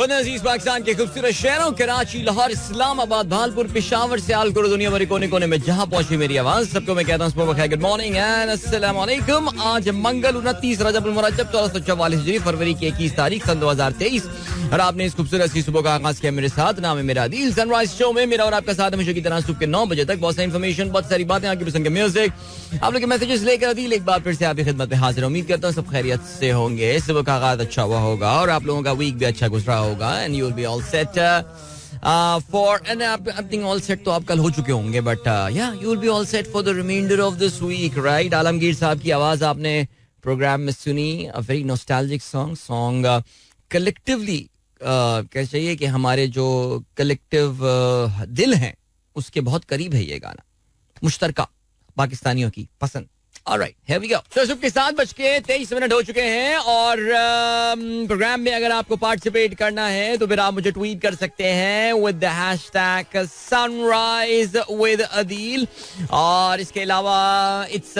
अजीज पाकिस्तान के खूबसूरत शहरों कराची, लाहौर, इस्लामाबाद, भालपुर, पेशावर से आलकुर दुनिया भर कोने कोने में जहां पहुंची मेरी आवाज, सबको मैं कहता हूँ गुड मॉर्निंग एंड अस्सलाम वालेकुम। आज मंगल 29 रजब उल मुरज्जब 1444 हिजरी, फरवरी की 21 तारीख सन 2023 और आपने इस खूबसूरत सी सुबह का आगाज किया मेरे साथ। नाम है मेरा आदिल। सनराइज शो में मेरा और आपका साथ हमेशा की तरह सुबह के 9 बजे तक बहुत सारी इन्फॉर्मेशन, बहुत सारी बातें, आपकी पसंद के म्यूजिक, आप लोग के मैसेजेस लेकर आदिल एक बार फिर से आपकी खिदमत में हाजिर। उम्मीद करता हूँ सब खैरियत से होंगे, सुबह का आगाज अच्छा हुआ होगा और आप लोगों का वीक भी अच्छा गुजरा होगा and you will be all set for and I think all set तो आप कल हो चुके होंगे, but yeah you will be all set for the reminder of this week, right. Alamgir साहब की आवाज आपने प्रोग्राम में सुनी, a very nostalgic song collectively कह चाहिए कि हमारे जो कलेक्टिव दिल हैं उसके बहुत करीब है ये गाना, मुश्तरका पाकिस्तानियों की पसंद। Alright, here we go. तो सुबह के 7:23 हो चुके हैं और प्रोग्राम में अगर आपको पार्टिसिपेट करना है तो फिर आप मुझे ट्वीट कर सकते हैं with the hashtag sunrise with Adeel. और इसके अलावा it's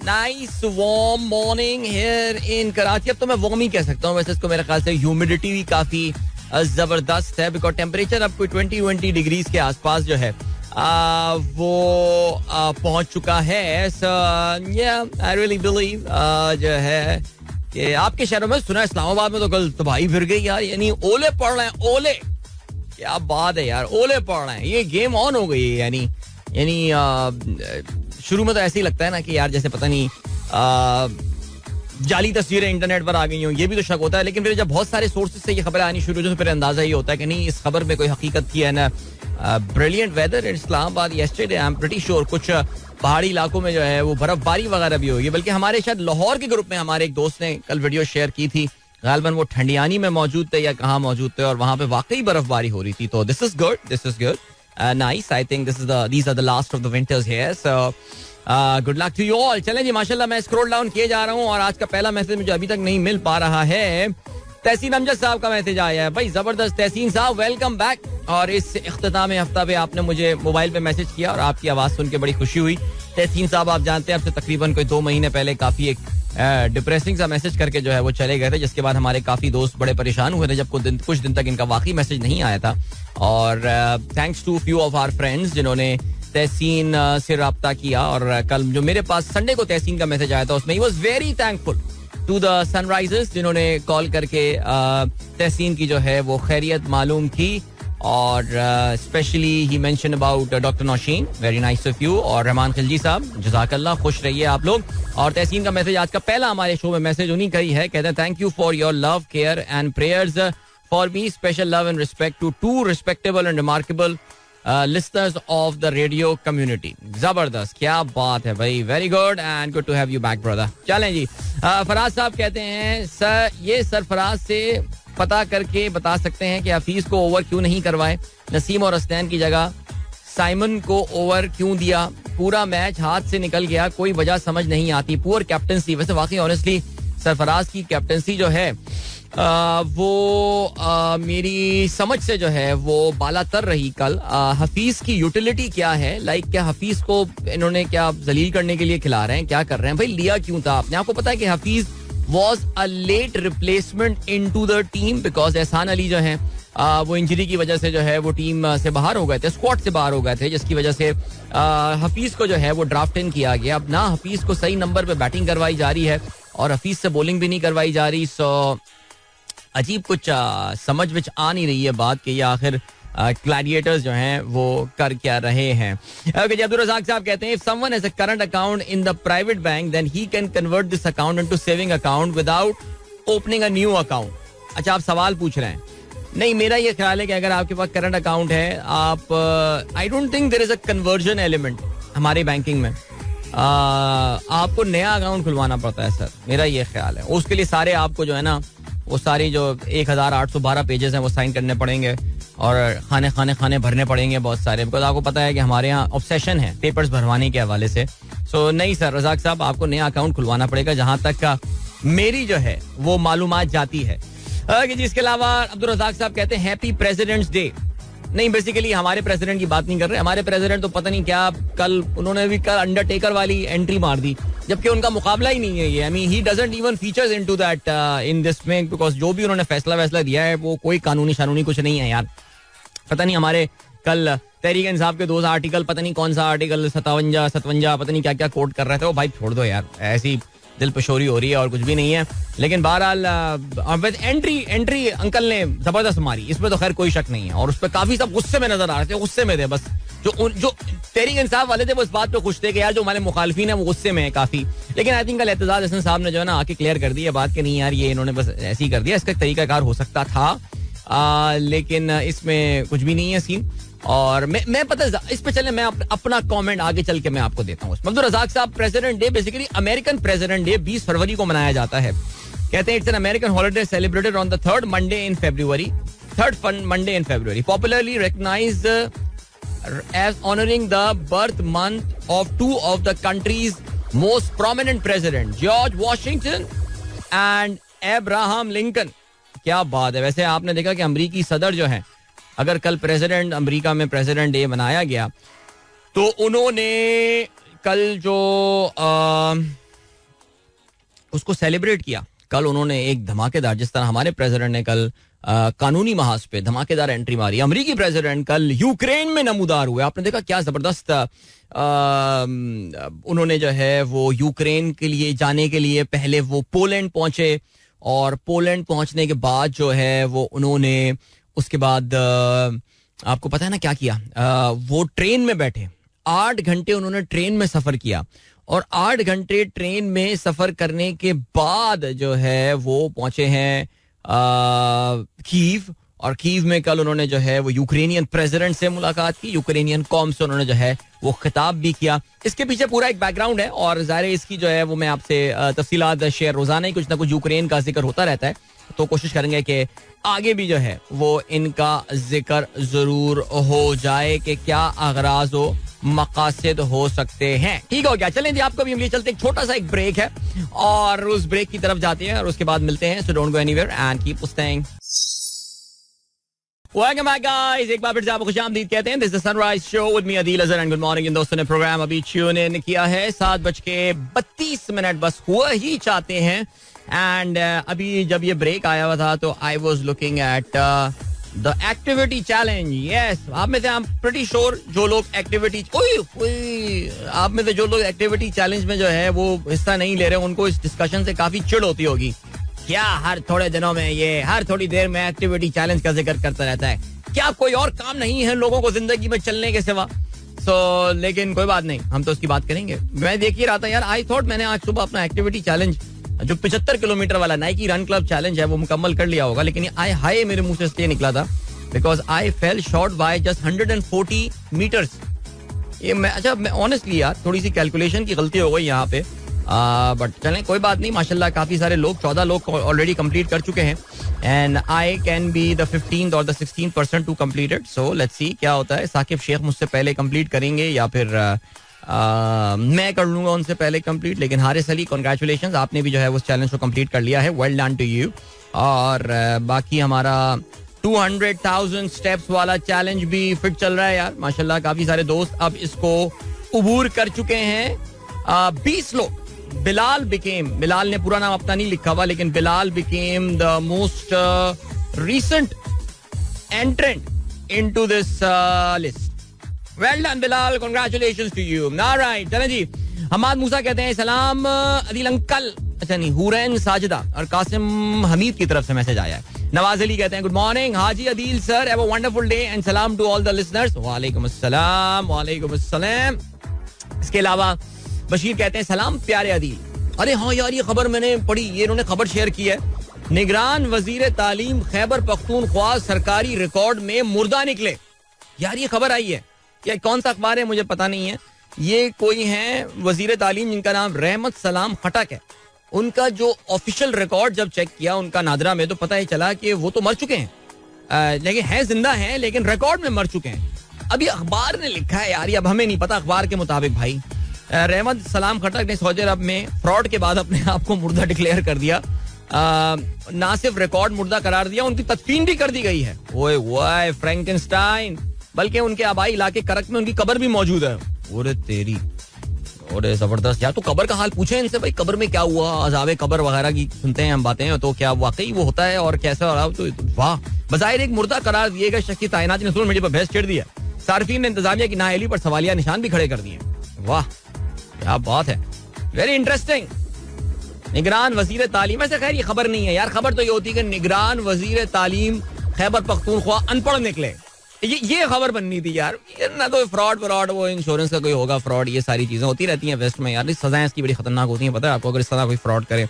nice warm morning here in Karachi. अब तो मैं वार्म ही कह सकता हूँ, वैसे इसको मेरे ख्याल से ह्यूमिडिटी भी काफी जबरदस्त है, बिकॉज टेम्परेचर अब कोई 20 डिग्रीज के आसपास जो है वो पहुंच चुका है। आई रियली बिलीव जो है कि आपके शहरों में सुना, इस्लामाबाद में तो कल तबाही फिर गई यार, यानी ओले पड़ रहे हैं, ओले, क्या बात है यार, ओले पड़ रहे हैं, ये गेम ऑन हो गई है। यानी शुरू में तो ऐसे ही लगता है ना कि यार जैसे पता नहीं जाली तस्वीरें इंटरनेट पर आ गई हो, ये भी तो शक होता है, लेकिन फिर जब बहुत सारे सोर्सेज से ये खबरें आनी शुरू हो तो फिर अंदाजा ये होता है कि नहीं, इस खबर में कोई हकीकत की है ना। Brilliant weather in Islamabad yesterday, I am pretty sure कुछ पहाड़ी इलाकों में जो है वो बर्फबारी वगैरह भी होगी, बल्कि हमारे शायद लाहौर के ग्रुप में हमारे एक दोस्त ने कल वीडियो शेयर की थी, गालबन वो ठंडियानी में मौजूद थे या कहाँ मौजूद थे और वहां पे वाकई बर्फबारी हो रही थी। तो this is good nice, I think these are the last of the winters here, so good luck to you all. चलें जी, माशाल्लाह मैं स्क्रॉल डाउन किए जा रहा हूँ और आज का पहला मैसेज मुझे अभी तक नहीं मिल पा रहा है। तहसीन अमजद साहब का मैसेज आया है, भाई जबरदस्त तहसीन साहब, वेलकम बैक। और इस इख्तिताम हफ्ता पे आपने मुझे मोबाइल पे मैसेज किया और आपकी आवाज़ सुन के बड़ी खुशी हुई। तहसीन साहब आप जानते हैं आपसे तकरीबन कोई 2 महीने पहले काफ़ी एक डिप्रेसिंग सा मैसेज करके जो है वो चले गए थे, जिसके बाद हमारे काफ़ी दोस्त बड़े परेशान हुए थे जब कुछ दिन तक इनका वाकई मैसेज नहीं आया था। और thanks to few of our friends जिन्होंने तहसीन से रब्ता किया और कल जो मेरे पास संडे को तहसीन का मैसेज आया था उसमें he was very thankful to the Sunrisers जिन्होंने कॉल करके तहसीन की जो है वो खैरियत मालूम की। और specially he mention about doctor Naushin, very nice of you, और रहमान खिलजी साहब, जज़ाकल्लाह, खुश रहिए आप लोग। और तहसीन का मैसेज आज का पहला हमारे शो में मैसेज उन्हीं का ही है, कहते हैं thank you for your love, care and prayers for me, special love and respect to 2 respectable and remarkable listeners of the radio community। जबरदस्त, क्या बात है भाई, very good and good to have you back brother. चलें जी, फराज साहब कहते हैं सर ये सरफराज से पता करके बता सकते हैं कि हफीज को ओवर क्यों नहीं करवाए, नसीम और हसनैन की जगह साइमन को ओवर क्यों दिया, पूरा मैच हाथ से निकल गया, कोई वजह समझ नहीं आती, पुअर कैप्टनसी। वैसे वाकई ऑनेस्टली सरफराज की कैप्टनसी जो है वो मेरी समझ से जो है वो बालातर रही कल। हफीज की यूटिलिटी क्या है, लाइक क्या हफीज को इन्होंने क्या जलील करने के लिए खिला रहे हैं, क्या कर रहे हैं भाई, लिया क्यों था आपने? आपको पता है कि Hafeez was a late replacement into the team because Ehsan Ali जो है वो इंजरी की वजह से जो है वो टीम से बाहर हो गए थे, स्क्वाड से बाहर हो गए थे, जिसकी वजह से हफीज को जो है वो ड्राफ्ट इन किया गया। अब ना हफीज को सही नंबर पे बैटिंग करवाई जा रही है और हफीज से बॉलिंग भी नहीं करवाई जा रही। सो अजीब कुछ समझ विच आ नहीं रही है बात कि ये आखिर ग्लैडिएटर्स जो हैं वो कर क्या रहे हैं। ओके, अब्दुल रज़ाक साहब कहते हैं if someone has a current account in the private bank then he can convert this account into saving account without opening a new account. अच्छा, आप सवाल पूछ रहे हैं। नहीं, मेरा ये ख्याल है कि अगर आपके पास करंट अकाउंट है, आप I don't think there is a conversion element हमारे बैंकिंग में। आपको नया अकाउंट खुलवाना पड़ता है सर, मेरा ये ख्याल है। उसके लिए सारे आपको जो है ना वो सारी जो 1812 पेजेस हैं वो साइन करने पड़ेंगे और खाने भरने पड़ेंगे बहुत सारे, बिकॉज आपको पता है कि हमारे यहाँ ऑब्सेशन है पेपर्स भरवाने के हवाले से। सो नहीं सर रजाक साहब, आपको नया अकाउंट खुलवाना पड़ेगा, जहां तक का मेरी जो है वो मालूमात जाती है। जिसके अलावा अब्दुल रजाक साहब कहते हैं हैप्पी प्रेसिडेंट्स डे। नहीं, बेसिकली हमारे प्रेसिडेंट की बात नहीं कर रहे, हमारे प्रेसिडेंट तो पता नहीं क्या, कल उन्होंने भी कल अंडरटेकर वाली एंट्री मार दी जबकि उनका मुकाबला ही नहीं है ये. I mean he doesn't even features into that in this में, बिकॉज जो भी उन्होंने फैसला दिया है वो कोई कानूनी शानूनी कुछ नहीं है यार. पता नहीं हमारे कल तहरीक इंसाफ के 2 आर्टिकल, पता नहीं कौन सा आर्टिकल 57 पता नहीं क्या क्या कोट कर रहे थे. वो भाई छोड़ दो यार, ऐसी दिल पशोरी हो रही है और कुछ भी नहीं है. लेकिन बहरहाल एंट्री अंकल ने जबरदस्त मारी, इसमें तो खैर कोई शक नहीं है. और उस पर काफी सब गुस्से में नजर आ रहे थे, गुस्से में थे बस. जो तहरीक इंसाफ वाले थे वो इस बात पे खुश थे कि यार जो हमारे मुखालफिन है वो गुस्से में है काफी. लेकिन आई थिंक कल एतजाज हसन साहब ने जो है ना आके क्लियर कर दी है बात कि नहीं यार ये इन्होंने बस ऐसे ही कर दिया, इसका तरीकाकार हो सकता था. लेकिन इसमें कुछ भी नहीं है सीन. और मैं पता है इस पे चले, मैं अपना कमेंट आगे चल के मैं आपको देता हूँ. अब्दुल रज़ाक साहब, president day basically American president day 20 फरवरी को मनाया जाता है. कहते हैं it's an American holiday celebrated on the third Monday in February, popularly recognised as honouring the birth month of 2 of the country's most prominent president, George Washington and Abraham Lincoln. क्या बात है. वैसे आपने देखा कि अमरीकी सदर जो है, अगर कल प्रेसिडेंट अमेरिका में प्रेसिडेंट डे मनाया गया तो उन्होंने कल जो उसको सेलिब्रेट किया, कल उन्होंने एक धमाकेदार, जिस तरह हमारे प्रेसिडेंट ने कल कानूनी महाज पे धमाकेदार एंट्री मारी, अमेरिकी प्रेसिडेंट कल यूक्रेन में नमूदार हुए. आपने देखा क्या जबरदस्त उन्होंने जो है वो यूक्रेन के लिए जाने के लिए पहले वो पोलैंड पहुंचे, और पोलैंड पहुंचने के बाद जो है वो उन्होंने उसके बाद आपको पता है ना क्या किया, वो ट्रेन में बैठे 8 घंटे उन्होंने ट्रेन में सफर किया. और 8 घंटे ट्रेन में सफर करने के बाद जो है वो पहुंचे हैं कीव. और कीव में कल उन्होंने जो है वो यूक्रेनियन प्रेसिडेंट से मुलाकात की, यूक्रेनियन कौम से उन्होंने जो है वो खिताब भी किया. इसके पीछे पूरा एक बैकग्राउंड है और ज़ाहिर इसकी जो है वो मैं आपसे तफसीलात शेयर, रोजाना ही कुछ ना कुछ यूक्रेन का जिक्र होता रहता है, तो कोशिश करेंगे कि आगे भी जो है वो इनका जिक्र जरूर हो जाए कि क्या अगराज व मकासद हो सकते हैं. ठीक हो गया, चलें जी आपको भी हम लिए चलते, एक छोटा सा एक ब्रेक है और उस ब्रेक की तरफ जाते हैं और उसके बाद मिलते हैं. So don't go anywhere and keep listening. Welcome back guys, एक बार फिर से आपको खुशामदीद कहते हैं. This is the sunrise show with me Adeel Azhar and good morning. इन दोस्तों ने प्रोग्राम अभी ट्यून इन किया है, 7:32 बस हुआ ही चाहते हैं. एंड अभी जब ये ब्रेक आया हुआ था तो I was looking at the activity challenge. Yes, आप में से आई एम प्रीटी श्योर जो लोग एक्टिविटी आप में से जो लोग एक्टिविटी चैलेंज में जो है वो हिस्सा नहीं ले रहे, उनको इस डिस्कशन से काफी चिढ़ होती होगी. क्या हर थोड़े दिनों में ये हर थोड़ी देर में एक्टिविटी चैलेंज का जिक्र करता रहता है, क्या कोई और काम नहीं है लोगों को जिंदगी में चलने के सिवा? लेकिन कोई बात नहीं, हम तो उसकी बात करेंगे. मैं देख ही रहा था यार, आई थॉट मैंने आज सुबह अपना एक्टिविटी चैलेंज जो 75 किलोमीटर वाला नाइकी रन क्लब चैलेंज है वो मुकम्मल कर लिया होगा, लेकिन आई हाय मेरे मुंह से इसलिए निकला था because I fell short by just 140 metres. ये मैं मैं ऑनेस्टली यार थोड़ी सी कैलकुलेशन की गलती हो गई यहाँ पे, बट चलें कोई बात नहीं. माशाल्लाह काफी सारे लोग 14 लोग ऑलरेडी कंप्लीट कर चुके हैं and I can be the 15th और the 16th person to completed. So let's see क्या होता है. साकिब शेख मुझसे पहले कंप्लीट करेंगे या फिर मैं कर लूंगा उनसे पहले कंप्लीट. लेकिन हारिस अली कांग्रेचुलेशंस, आपने भी जो है उस चैलेंज को कंप्लीट कर लिया है, वेल डन टू यू. और बाकी हमारा 200,000 स्टेप्स वाला चैलेंज भी फिट चल रहा है यार. माशाल्लाह काफी सारे दोस्त अब इसको उबूर कर चुके हैं. 20 लोग. बिलाल ने पूरा नाम अपना नहीं लिखा हुआ, लेकिन Bilal became the most recent entrant into this list. Well done Bilal, congratulations to you. Alright, चलें जी. हमाद मूसा कहते हैं सलाम अदील अंकल. अच्छा नहीं, हुरैन साजिदा और कासिम हमीद की तरफ से मैसेज आया है. नवाज अली कहते हैं good morning Haji Adeel sir, have a wonderful day and सलाम टू ऑल द लिसनर्स. वालेकुम अस्सलाम. वालेकुम अस्सलाम. इसके अलावा बशीर कहते हैं सलाम प्यारे अदील. अरे हाँ यार, ये खबर मैंने पढ़ी, ये इन्होंने खबर शेयर की है. निगरान वजीर तालीम खैबर पख्तूनख्वा सरकारी रिकॉर्ड में मुर्दा निकले. यार ये खबर आई है, या कौन सा अखबार है मुझे पता नहीं है. ये कोई है वजीर तालीम जिनका नाम रहमत सलाम खटक है. उनका जो ऑफिशियल रिकॉर्ड जब चेक किया उनका नादरा में, तो पता ही चला कि वो तो मर चुके हैं, लेकिन है जिंदा हैं, लेकिन रिकॉर्ड में मर चुके हैं. अभी अखबार ने लिखा है यार, ये अब हमें नहीं पता अखबार के मुताबिक भाई रहमत सलाम खटक ने सऊदी अरब में फ्रॉड के बाद अपने आप को मुर्दा डिक्लेयर कर दिया. ना सिर्फ रिकॉर्ड मुर्दा करार दिया, उनकी तदफीन भी कर दी गई है. ओए ओए फ्रैंकेनस्टाइन, बल्कि उनके आबाई इलाके करक में उनकी कब्र भी मौजूद है. ओरे तेरी, और जबरदस्त यार. तो कब्र का हाल पूछे इनसे भाई, कब्र में क्या हुआ, अज़ाबे कब्र वगैरह की सुनते हैं हम बातें, तो क्या वाकई वो होता है और कैसा रहा. तो वाह, बज़ाहिर एक मुर्दा करार दिए गए शख्स की तायनाती ने सोशल मीडिया पर बहस छेड़ दिया. सार्फिन ने इंतजामिया की नाअहली पर सवालिया निशान भी खड़े कर दिए. वाह क्या बात है, वेरी इंटरेस्टिंग. निगरान वजीर तालीम, ऐसे खैर ये खबर नहीं है यार, खबर तो ये होती है कि निगरान वजीर तालीम खैबर पख्तूनख्वा अनपढ़ निकले. ये खबर बननी थी यार. ना तो फ्रॉड वो इंश्योरेंस का कोई होगा फ्रॉड, ये सारी चीजें होती रहती हैं वेस्ट में यार. सजाएं इसकी बड़ी खतरनाक होती हैं, पता है आपको, अगर इस तरह कोई फ्रॉड करे.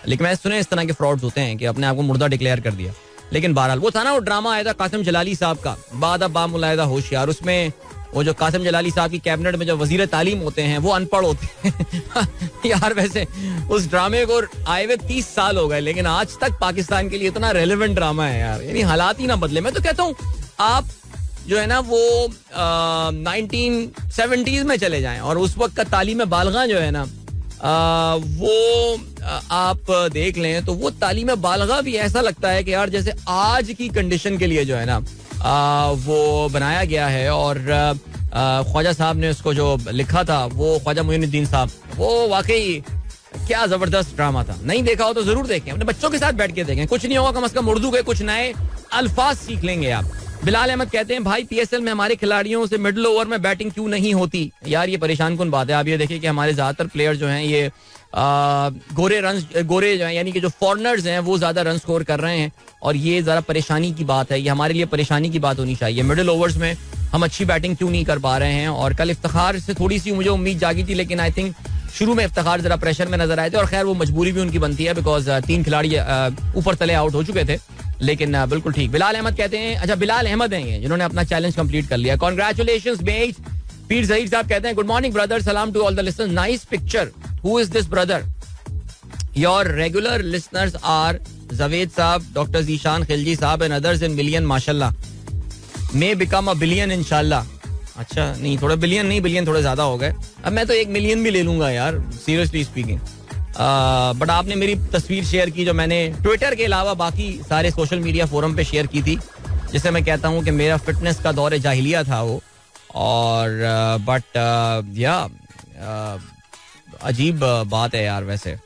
लेकिन मैं सुने इस तरह के फ्रॉड्स होते हैं कि अपने आप को मुर्दा डिक्लेयर कर दिया. लेकिन बहरहाल वो था ना, वो ड्रामा आया था कासिम जलाली साहब का, बाद अब बामुलायदा होशियार. उसमें वो जो कासिम जलाली साहब की कैबिनेट में जो वजीर तालीम होते हैं वो अनपढ़ होते हैं यार. वैसे उस ड्रामे को आए हुए 30 साल हो गए, लेकिन आज तक पाकिस्तान के लिए इतना रेलेवेंट ड्रामा है यार. यानी हालात ही ना बदले. मैं तो कहता हूँ आप जो है ना वो 1970s में चले जाएं और उस वक्त का तालीम बालगा जो है ना वो आप देख लें, तो वो तालीम बालगा भी ऐसा लगता है कि यार जैसे आज की कंडीशन के लिए जो है ना वो बनाया गया है. और ख्वाजा साहब ने उसको जो लिखा था, वो ख्वाजा मुइनुद्दीन साहब, वो वाकई क्या जबरदस्त ड्रामा था. नहीं देखा हो तो जरूर देखें, अपने बच्चों के साथ बैठ के देखें. कुछ नहीं होगा, कम से कम उर्दू के कुछ नए अल्फाज सीख लेंगे आप. बिलाल अहमद कहते हैं भाई पीएसएल में हमारे खिलाड़ियों से मिडिल ओवर में बैटिंग क्यों नहीं होती. यार ये परेशान कुन बात है. आप ये देखिए कि हमारे ज्यादातर प्लेयर जो हैं ये गोरे जो हैं, यानी कि जो फॉरनर्स हैं वो ज्यादा रन स्कोर कर रहे हैं. और ये जरा परेशानी की बात है, ये हमारे लिए परेशानी की बात होनी चाहिए. मिडिल ओवर्स में हम अच्छी बैटिंग क्यों नहीं कर पा रहे हैं. और कल इफ्तिखार से थोड़ी सी मुझे उम्मीद जागी थी, लेकिन आई थिंक शुरू में इफ्तिखार जरा प्रेशर में नजर आए थे. और खैर वो मजबूरी भी उनकी बनती है, बिकॉज 3 खिलाड़ी ऊपर तले आउट हो चुके थे. लेकिन बिल्कुल ठीक. बिलाल अहमद कहते हैं, अच्छा बिलाल अहमद हैं ये जिन्होंने अपना चैलेंज कंप्लीट कर लिया. Congratulations mate. पीर ज़हीर साहब कहते हैं गुड मॉर्निंग ब्रदर, सलाम to all the listeners, nice picture. Who is this brother? Your regular listeners are Javed साहब, डॉक्टर जीशान खिलजी साहब एंड अदर्स इन मिलियन माशाल्लाह. मे बिकम अ बिलियन इंशाल्लाह. अच्छा नहीं, थोड़ा बिलियन नहीं, बिलियन थोड़े ज्यादा हो गए. अब मैं तो 1 मिलियन भी ले लूंगा यार, सीरियसली स्पीकिंग. बट आपने मेरी तस्वीर शेयर की जो मैंने ट्विटर के अलावा बाकी सारे सोशल मीडिया फोरम पे शेयर की थी, जिसे मैं कहता हूँ कि मेरा फिटनेस का दौर जाहिलिया था वो. और बट या अजीब बात है यार. वैसे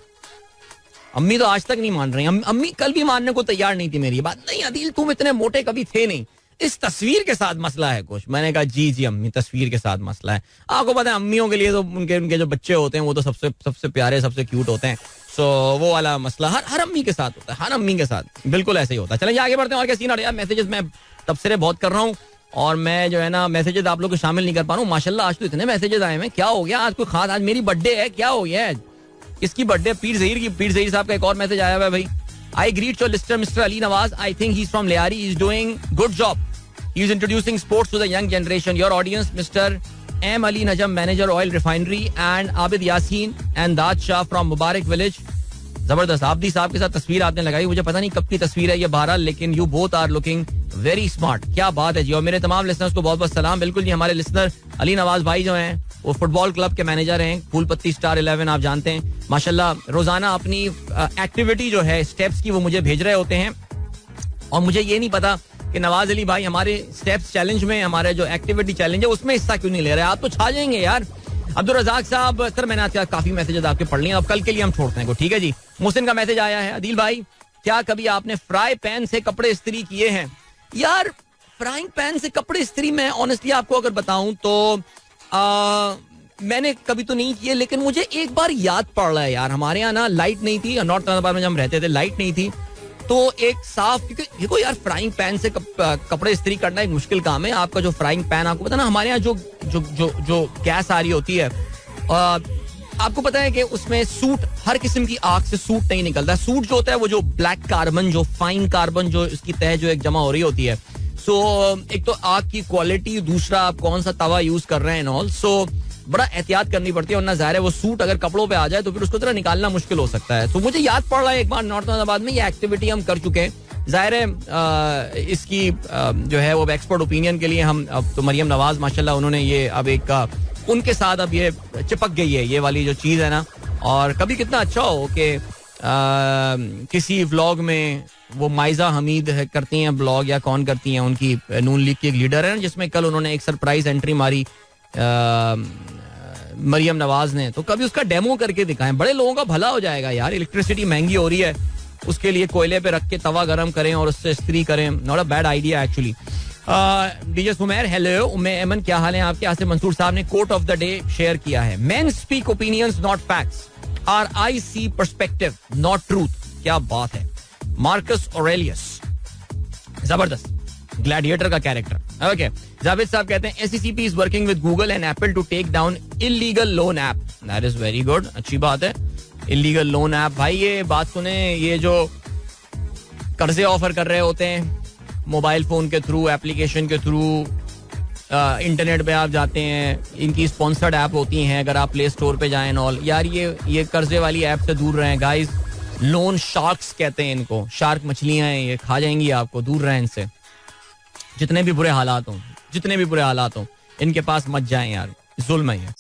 अम्मी तो आज तक नहीं मान रही. अम्मी कल भी मानने को तैयार नहीं थी मेरी बात. नहीं अदील तुम इतने मोटे कभी थे नहीं, इस तस्वीर के साथ मसला है कुछ. मैंने कहा जी अम्मी तस्वीर के साथ मसला है. आपको पता है अम्मियों के लिए तो उनके जो बच्चे होते हैं वो तो सबसे प्यारे, सबसे क्यूट होते हैं. सो वो वाला मसला हर अम्मी के साथ होता है, हर अम्मी के साथ बिल्कुल ऐसे ही होता है. चलिए आगे बढ़ते हैं. और क्या सीन है. मैसेजेस मैं तबसरे बहुत कर रहा हूँ और मैं जो है ना मैसेजेस आप लोग को शामिल नहीं कर पा रहा हूँ. माशाल्लाह आज तो इतने मैसेजेस आए हैं, क्या हो गया आज कोई खास. आज मेरी बर्थडे है, क्या हो गया है, किसकी बर्थडे? पीर ज़हीर की. पीर ज़हीर साहब का एक और मैसेज आया हुआ है भाई. I greet your listener mister Ali Nawaz. I think he is from Lyari. He is doing good job. He is introducing sports to the young generation. Your audience, Mr. M. Ali Najam, manager, oil refinery, and Abid Yasin and Dad Shah from Mubarak Village. जबरदस्त. आबदी साहब के साथ तस्वीर आपने लगाई, मुझे पता नहीं कब की तस्वीर है ये बहरहाल, लेकिन you both are looking very smart. क्या बात है जी. और मेरे तमाम लिसनर्स को बहुत बहुत सलाम. बिल्कुल जी, हमारे लिसनर अली नवाज भाई जो हैं वो फुटबॉल क्लब के मैनेजर हैं, फूलपत्ती स्टार 11 आप जानते हैं. माशाल्लाह रोजाना अपनी एक्टिविटी जो है स्टेप्स की वो मुझे भेज रहे होते हैं. और मुझे ये नहीं पता कि नवाज अली भाई हमारे स्टेप्स चैलेंज में, हमारे जो एक्टिविटी चैलेंज है उसमें हिस्सा क्यों नहीं ले रहे. आप तो छा जाएंगे यार. अब्दुल रजाक साहब, सर मैंने आज काफी मैसेजेस आपके पढ़ लिए, अब कल के लिए हम छोड़ते हैं. ठीक है जी. मुहसिन का मैसेज आया है. अदील भाई क्या कभी आपने फ्राई पैन से कपड़े इस्त्री किए हैं? यार फ्राइंग पैन से कपड़े इस्त्री मैं ऑनेस्टली आपको अगर बताऊं तो मैंने कभी तो नहीं किए, लेकिन मुझे एक बार याद पड़ रहा है यार. हमारे यहाँ ना लाइट नहीं थी, नॉर्थ हैदराबाद में जब हम रहते थे लाइट नहीं थी, तो एक साफ, क्योंकि देखो यार फ्राइंग पैन से कपड़े इस्त्री करना एक मुश्किल काम है. आपका जो फ्राइंग पैन, आपको पता ना हमारे यहाँ जो जो जो जो गैस आ रही होती है, आपको पता है कि उसमें सूट, हर किस्म की आग से सूट नहीं निकलता. सूट जो होता है वो जो ब्लैक कार्बन, जो फाइन कार्बन जो इसकी तह जो एक जमा हो रही होती है. सो एक तो आग की क्वालिटी, दूसरा आप कौन सा तवा यूज कर रहे हैं ऑल. सो बड़ा एहतियात करनी पड़ती है, वरना ज़ाहिर है वो सूट अगर कपड़ों पे आ जाए तो फिर उसको तरह निकालना मुश्किल हो सकता है. तो मुझे याद पड़ रहा है एक बार नॉर्थ हैदराबाद में ये एक्टिविटी हम कर चुके हैं. ज़ाहिर है इसकी जो है वो एक्सपर्ट ओपिनियन के लिए हम, अब तो मरियम नवाज माशाल्लाह उन्होंने ये अब एक उनके साथ अब ये चिपक गई है ये वाली जो चीज़ है ना. और कभी कितना अच्छा हो कि किसी व्लॉग में वो माइजा हमीद करती हैं ब्लॉग, या कौन करती हैं, उनकी नून लीग की एक लीडर है, जिसमें कल उन्होंने एक सरप्राइज एंट्री मारी मरियम नवाज ने, तो कभी उसका डेमो करके दिखाएं, बड़े लोगों का भला हो जाएगा यार. इलेक्ट्रिसिटी महंगी हो रही है, उसके लिए कोयले पे रख के तवा गरम करें और उससे इस्त्री करें. Not a bad idea actually. DJ Sumer, hello. Umme Aiman, क्या हाल है आपके? आसिफ मंसूर साहब ने quote of the day share किया है. Men speak opinions not facts, are I see perspective not truth. क्या बात है. मार्कस ऑरेलियस, जबरदस्त, ग्लैडिएटर का कैरेक्टर. ओके. जावेद साहब कहते हैं SECP is working with Google and Apple to take down illegal loan app. That is very good, अच्छी बात है. इलीगल लोन ऐप, भाई ये बात सुने, ये जो कर्जे ऑफर कर रहे होते हैं मोबाइल फोन के थ्रू, एप्लीकेशन के थ्रू, इंटरनेट पे आप जाते हैं, इनकी स्पॉन्सर्ड ऐप होती हैं, अगर आप प्ले स्टोर पे जाएं ऑल, यार ये कर्जे वाली ऐप से दूर रहें गाइस. लोन शार्क्स कहते हैं इनको, शार्क मछलियां हैं, ये खा जाएंगी आपको, दूर रहें इनसे. जितने भी बुरे हालात हों इनके पास मत जाएं यार, जुल्म है.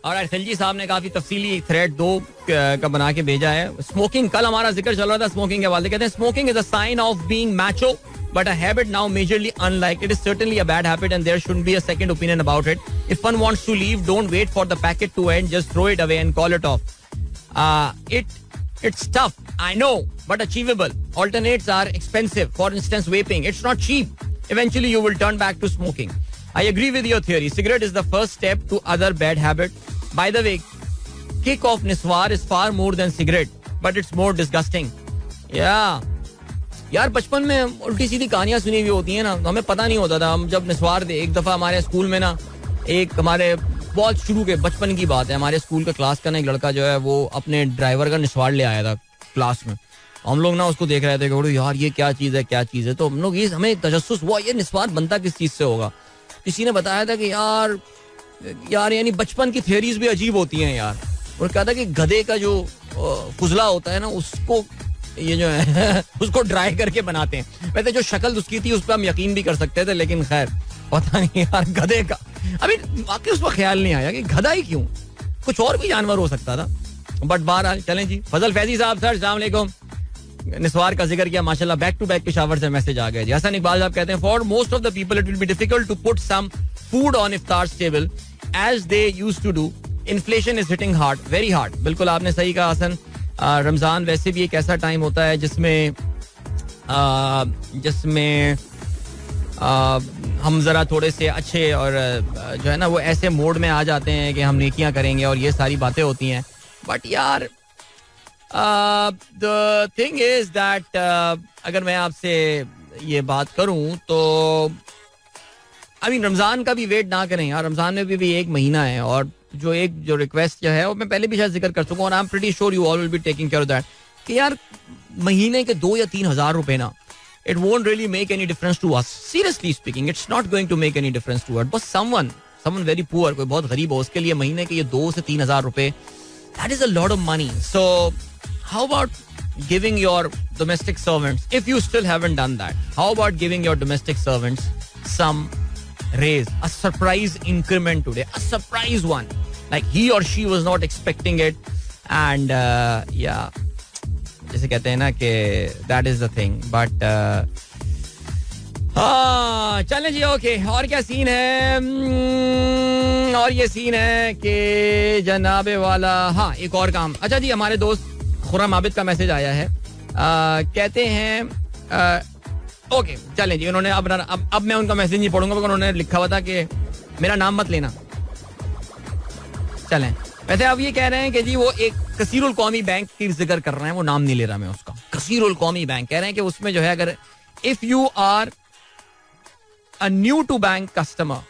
और खिलजी साहब ने काफी तफसीली थ्रेड 2 का बना के भेजा है. स्मोकिंग, कल हमारा जिक्र चल रहा था स्मोकिंग के वाले. कहते हैं smoking is a sign of being macho but a habit now majorly unliked. It is certainly a bad habit and there shouldn't be a second opinion about it. If one wants to leave, don't wait for the packet to end, just throw it away and call it off. It's tough, I know, but achievable. Alternates are expensive. For instance, vaping, it's not cheap. Eventually you will turn back to smoking. I agree with your theory. Cigarette is the first step to other bad habit. By the way, kick of Niswar is far more than cigarette, but it's more disgusting. Yeah. यार बचपन में उल्टी सीधी कहानियां सुनी हुई होती हैं ना, हमें पता नहीं होता था. हम जब निस्वार थे, एक दफा हमारे स्कूल में ना, एक हमारे बहुत शुरू के बचपन की बात है, हमारे स्कूल का क्लास का ना एक लड़का जो है वो अपने ड्राइवर का निस्वार ले आया था क्लास में. हम लोग ना उसको देख रहे थे कि यार ये क्या चीज है. तो हम लोग ये, हमें तजस्सुस हुआ ये निस्वार बनता किस चीज से होगा. किसी ने बताया था कि यार यानी बचपन की थियरीज भी अजीब होती हैं यार. और कहा था कि गधे का जो फुजला होता है ना, उसको ये जो है उसको ड्राई करके बनाते हैं. वैसे जो शक्ल उसकी थी उस पर हम यकीन भी कर सकते थे, लेकिन खैर पता नहीं यार गधे का, अभी वाकई उस पर ख्याल नहीं आया कि गधा ही क्यों, कुछ और भी जानवर हो सकता था. बट बहरहाल चलें जी. फजल फैजी साहब, सर अस्सलाम वालेकुम. निस्वार का जिक्र किया माशाल्लाह, बैक टू बैक पेशावर से मैसेज आ गया जी. हसन इकबाल साहब कहते हैं for most of the people it will be difficult to put some food on इफ्तार table as they used to do. Inflation is hitting hard, very hard. बिल्कुल आपने सही कहा हसन. रमजान वैसे भी एक ऐसा टाइम होता है जिसमें हम जरा थोड़े से अच्छे और जो है ना वो ऐसे मोड में आ जाते हैं कि हम नेकियां करेंगे और ये सारी बातें होती हैं. बट यार द थिंग इज दैट अगर मैं आपसे ये बात करूं तो अभी रमजान का भी वेट ना करें यार. रमजान में भी एक महीना है और जो रिक्वेस्ट जो है वो मैं पहले भी शायद जिक्र कर चुका हूं और आई am pretty sure you all will be taking care of that कि यार महीने के 2 या 3 हज़ार रुपए ना, it won't really make any difference to us. Seriously speaking, it's not going to make any difference to us. बस समवन वेरी पुअर, कोई बहुत गरीब हो, उसके लिए महीने के ये 2 से 3 हज़ार रुपए, that is a lot of money. So how about giving your domestic servants, if you still haven't done that, how about giving your domestic servants some raise, a surprise increment today, a surprise one, like he or she was not expecting it, and yeah, जैसे कहते हैं ना कि that is the thing, but चलें जी. Okay, और क्या scene है? और ये सीन है कि जनाबे वाला, हाँ एक और काम. अच्छा जी, हमारे दोस्त खुर्रम आबिद का मैसेज आया है. कहते हैं ओके चलें जी, उन्होंने अब मैं उनका मैसेज नहीं पढ़ूंगा, उन्होंने लिखा हुआ था कि मेरा नाम मत लेना. चलें, वैसे अब ये कह रहे हैं कि जी वो एक कसीरुल कौमी बैंक की जिक्र कर रहे हैं, वो नाम नहीं ले रहा मैं उसका. कसीरुल कौमी बैंक कह रहे हैं कि उसमें जो है, अगर if you are a new to bank customer,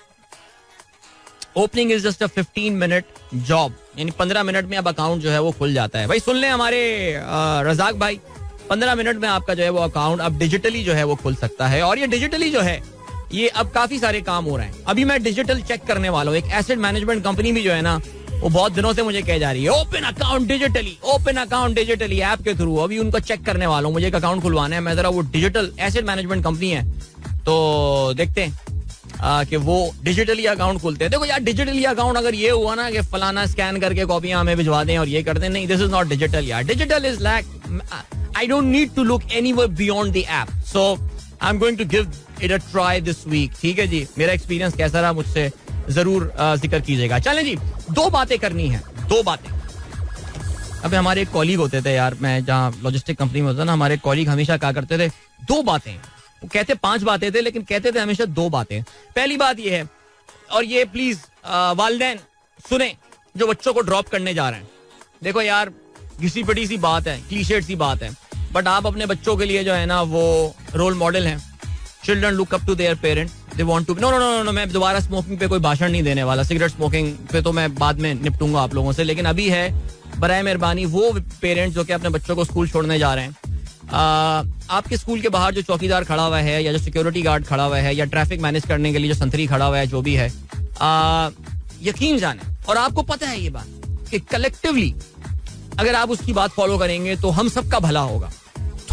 opening is just a 15-minute job, यानी 15 मिनट में अब अकाउंट जो है वो खुल जाता है. भाई सुन लें हमारे रजाक भाई, 15 मिनट में आपका जो है वो अकाउंट अब डिजिटली जो है वो खुल सकता है. और ये डिजिटली जो है ये अब काफी सारे काम हो रहे हैं. अभी मैं डिजिटल चेक करने वाला हूँ. एक एसेट मैनेजमेंट कंपनी भी जो है ना, वो बहुत दिनों से मुझे कह जा रही है ओपन अकाउंट डिजिटली ऐप के थ्रू. अभी उनको चेक करने वाला हूँ, मुझे एक अकाउंट खुलवाना है. मैं जरा, वो डिजिटल एसेट मैनेजमेंट कंपनी है, तो देखते हैं कि वो डिजिटली अकाउंट खुलते हैं. देखो यार, डिजिटली अकाउंट अगर ये हुआ ना कि फलाना स्कैन करके कॉपियां हमें भिजवा दें और ये कर दें, नहीं, दिस इज नॉट डिजिटल यार. Digital is like I don't need to look anywhere beyond the app. So I'm going to give it a try this week. ठीक है जी, मेरा एक्सपीरियंस कैसा रहा मुझसे जरूर जिक्र कीजिएगा. चलें जी, 2 बातें करनी है, 2 बातें. अबे हमारे एक कॉलीग होते थे यार, मैं जहाँ लॉजिस्टिक कंपनी में होता ना, हमारे कॉलीग हमेशा क्या करते थे, 2 बातें. वो कहते 5 बातें थे लेकिन कहते थे हमेशा 2 बातें. पहली बात ये है, और ये प्लीज वालिदैन सुने जो बच्चों को ड्रॉप करने जा रहे हैं. देखो यार, घिसी पिटी सी बात है, क्लीशेड सी बात है, बट आप अपने बच्चों के लिए जो है ना वो रोल मॉडल हैं. Children look up to their parents, they want to. No, मैं दोबारा स्मोकिंग पे कोई भाषण नहीं देने वाला. सिगरेट स्मोकिंग पे तो मैं बाद में निपटूंगा आप लोगों से, लेकिन अभी है बराए मेहरबानी वो पेरेंट्स जो कि अपने बच्चों को स्कूल छोड़ने जा रहे हैं, आपके स्कूल के बाहर जो चौकीदार खड़ा हुआ है या जो सिक्योरिटी गार्ड खड़ा हुआ है या ट्रैफिक मैनेज करने के लिए जो संतरी खड़ा हुआ है, जो भी है, यकीन जाने, और आपको पता है ये बात कि कलेक्टिवली अगर आप उसकी बात फॉलो करेंगे तो हम सबका भला होगा.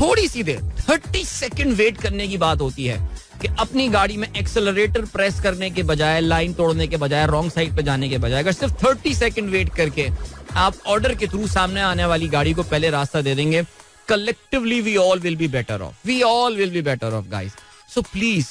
थोड़ी सी देर 30 सेकंड वेट करने की बात होती है कि अपनी गाड़ी में एक्सेलरेटर प्रेस करने के बजाय, लाइन तोड़ने के बजाय, रॉन्ग साइड पे जाने के बजाय, अगर सिर्फ 30 सेकंड वेट करके आप ऑर्डर के थ्रू सामने आने वाली गाड़ी को पहले रास्ता दे देंगे, collectively we all will be better off. We all will be better off guys. So please,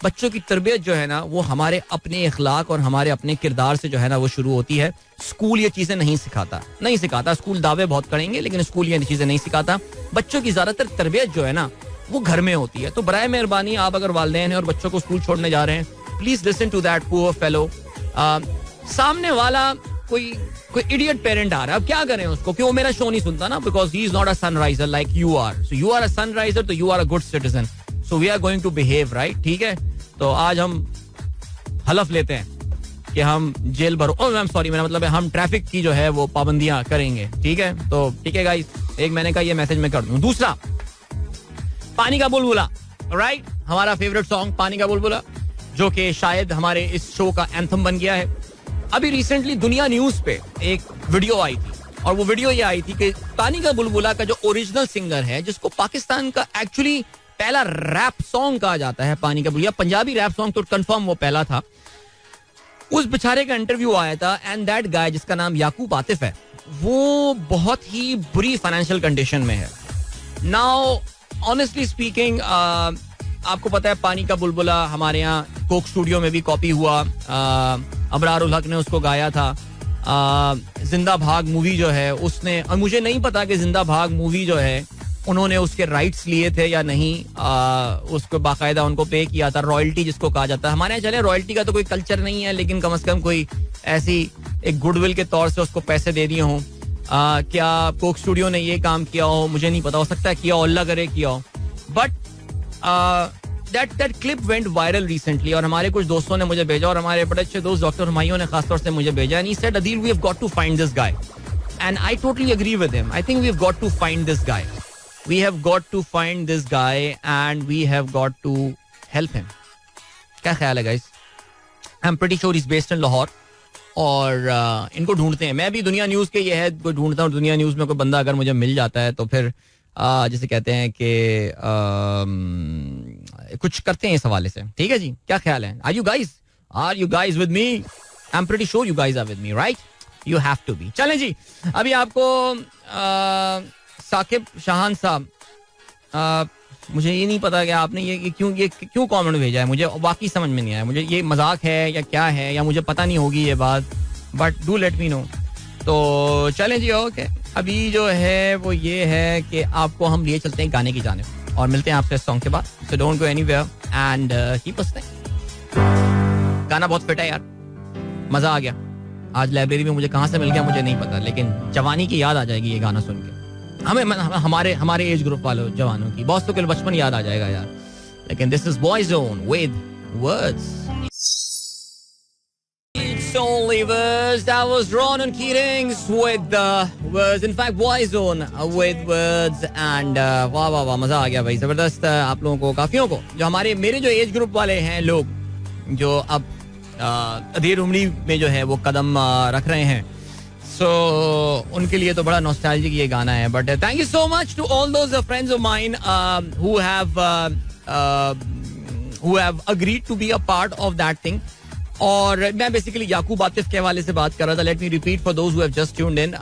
बच्चों की तरबियत जो है ना वो हमारे अपने इखलाक और हमारे अपने किरदार से जो है ना वो शुरू होती है. स्कूल ये चीजें नहीं सिखाता. स्कूल दावे बहुत करेंगे लेकिन स्कूल ये चीजें नहीं सिखाता. बच्चों की ज्यादातर तरबियत जो है ना वो घर में होती है. तो बराए मेहरबानी आप अगर वालिदैन हैं और बच्चों को स्कूल छोड़ने जा रहे हैं, please listen to that poor fellow. सामने वाला कोई इडियट पेरेंट आ रहा है, अब क्या करें उसको, क्यों मेरा शो नहीं सुनता ना, because he is not a sunriser like you are. So you are a sunriser, तो you are a good citizen, so we are going to behave right. ठीक है, तो आज हम हलफ लेते हैं कि हम जेल भरो, आई एम सॉरी, मेरा मतलब है हम ट्रैफिक की जो है वो पाबंदियां करेंगे. ठीक है, तो ठीक है गाइस, एक मैंने कहा ये मैसेज मैं कर दूं. दूसरा, पानी का बुलबुला, राइट, हमारा फेवरेट सॉन्ग पानी का बुलबुला, जो कि शायद हमारे इस शो का एंथम बन गया है. अभी रिसेंटली दुनिया न्यूज पे एक वीडियो आई थी, और वो वीडियो ये आई थी कि पानी का बुलबुला का जो ओरिजिनल सिंगर है, जिसको पाकिस्तान का एक्चुअली पहला रैप सॉन्ग कहा जाता है, पानी का बुलबुला, पंजाबी रैप सॉन्ग तो कंफर्म वो पहला था, उस बेचारे का इंटरव्यू आया था. एंड दैट गाय, जिसका नाम याकूब आतिफ है, वो बहुत ही बुरी फाइनेंशियल कंडीशन में है. नाउ ऑनेस्टली स्पीकिंग, आपको पता है पानी का बुलबुला हमारे यहाँ कोक स्टूडियो में भी कॉपी हुआ. अबरार उल हक ने उसको गाया था. जिंदा भाग मूवी जो है उसने, और मुझे नहीं पता कि जिंदा भाग मूवी जो है उन्होंने उसके राइट्स लिए थे या नहीं, उसको बाकायदा उनको पे किया था, रॉयल्टी जिसको कहा जाता है. हमारे यहाँ चले रॉयल्टी का तो कोई कल्चर नहीं है, लेकिन कम से कम कोई ऐसी एक गुडविल के तौर से उसको पैसे दे दिए हों. क्या कोक स्टूडियो ने ये काम किया हो, मुझे नहीं पता, हो सकता है किया हो, अल्लाह करे किया हो. But that clip went viral recently, और हमारे कुछ दोस्तों ने मुझे भेजा, और हमारे बड़े अच्छे दोस्त डॉक्टर हुमायूं ने खासतौर से मुझे भेजा. And he said, Adil, we have got to find this guy. And I totally agree with him. I think we have got to find this guy. We have got to find this guy and we have got to help him. क्या ख्याल है guys? I'm pretty sure he's based in Lahore. और इनको ढूंढते हैं. मैं भी दुनिया न्यूज के ये है, कोई ढूंढता हूँ दुनिया न्यूज में कोई बंदा अगर मुझे मिल जाता है तो फिर जैसे कहते हैं कि कुछ करते हैं इस हवाले से. ठीक है जी, क्या ख्याल है? Are you guys with me? I am pretty sure you guys are with me, right? You have to be. चलें जी, अभी आपको साकिब शाहान साहब, मुझे ये नहीं पता कि आपने ये क्यों कमेंट भेजा है, मुझे वाकई समझ में नहीं आया. मुझे ये मजाक है या क्या है, या मुझे पता नहीं होगी ये बात, but do let me know. तो चलें जी, ओके. अभी जो है वो ये है कि आपको हम लिए चलते हैं गाने की जानिब, और मिलते हैं आपसे इस सॉन्ग के बाद. So don't go anywhere and keep listening. गाना बहुत फिट है यार, मजा आ गया. आज लाइब्रेरी में मुझे कहाँ से मिल गया मुझे नहीं पता, लेकिन जवानी की याद आ जाएगी ये गाना सुन के. हमारे एज ग्रुप वालों जवानों की, बहुत के बचपन याद आ जाएगा यार. लेकिन this is Boyzone with words. Only words. That was Ronan Keatings with the words. In fact, Boyzone with words. And वाह वाह वाह, मजा आ गया भाई, जबरदस्त. आप लोगों को, काफियों को, जो मेरे जो एज ग्रुप वाले हैं लोग, जो अब अधीर उम्री में जो है वो कदम रख रहे हैं, सो उनके लिए तो बड़ा नॉस्टैल्जिक ये गाना है. But thank you so much to all those friends of mine who have agreed to be a part of that thing. और मैं बेसिकली याकूब आतिफ के हवाले से बात कर रहा था. Let me repeat for those who have just tuned in.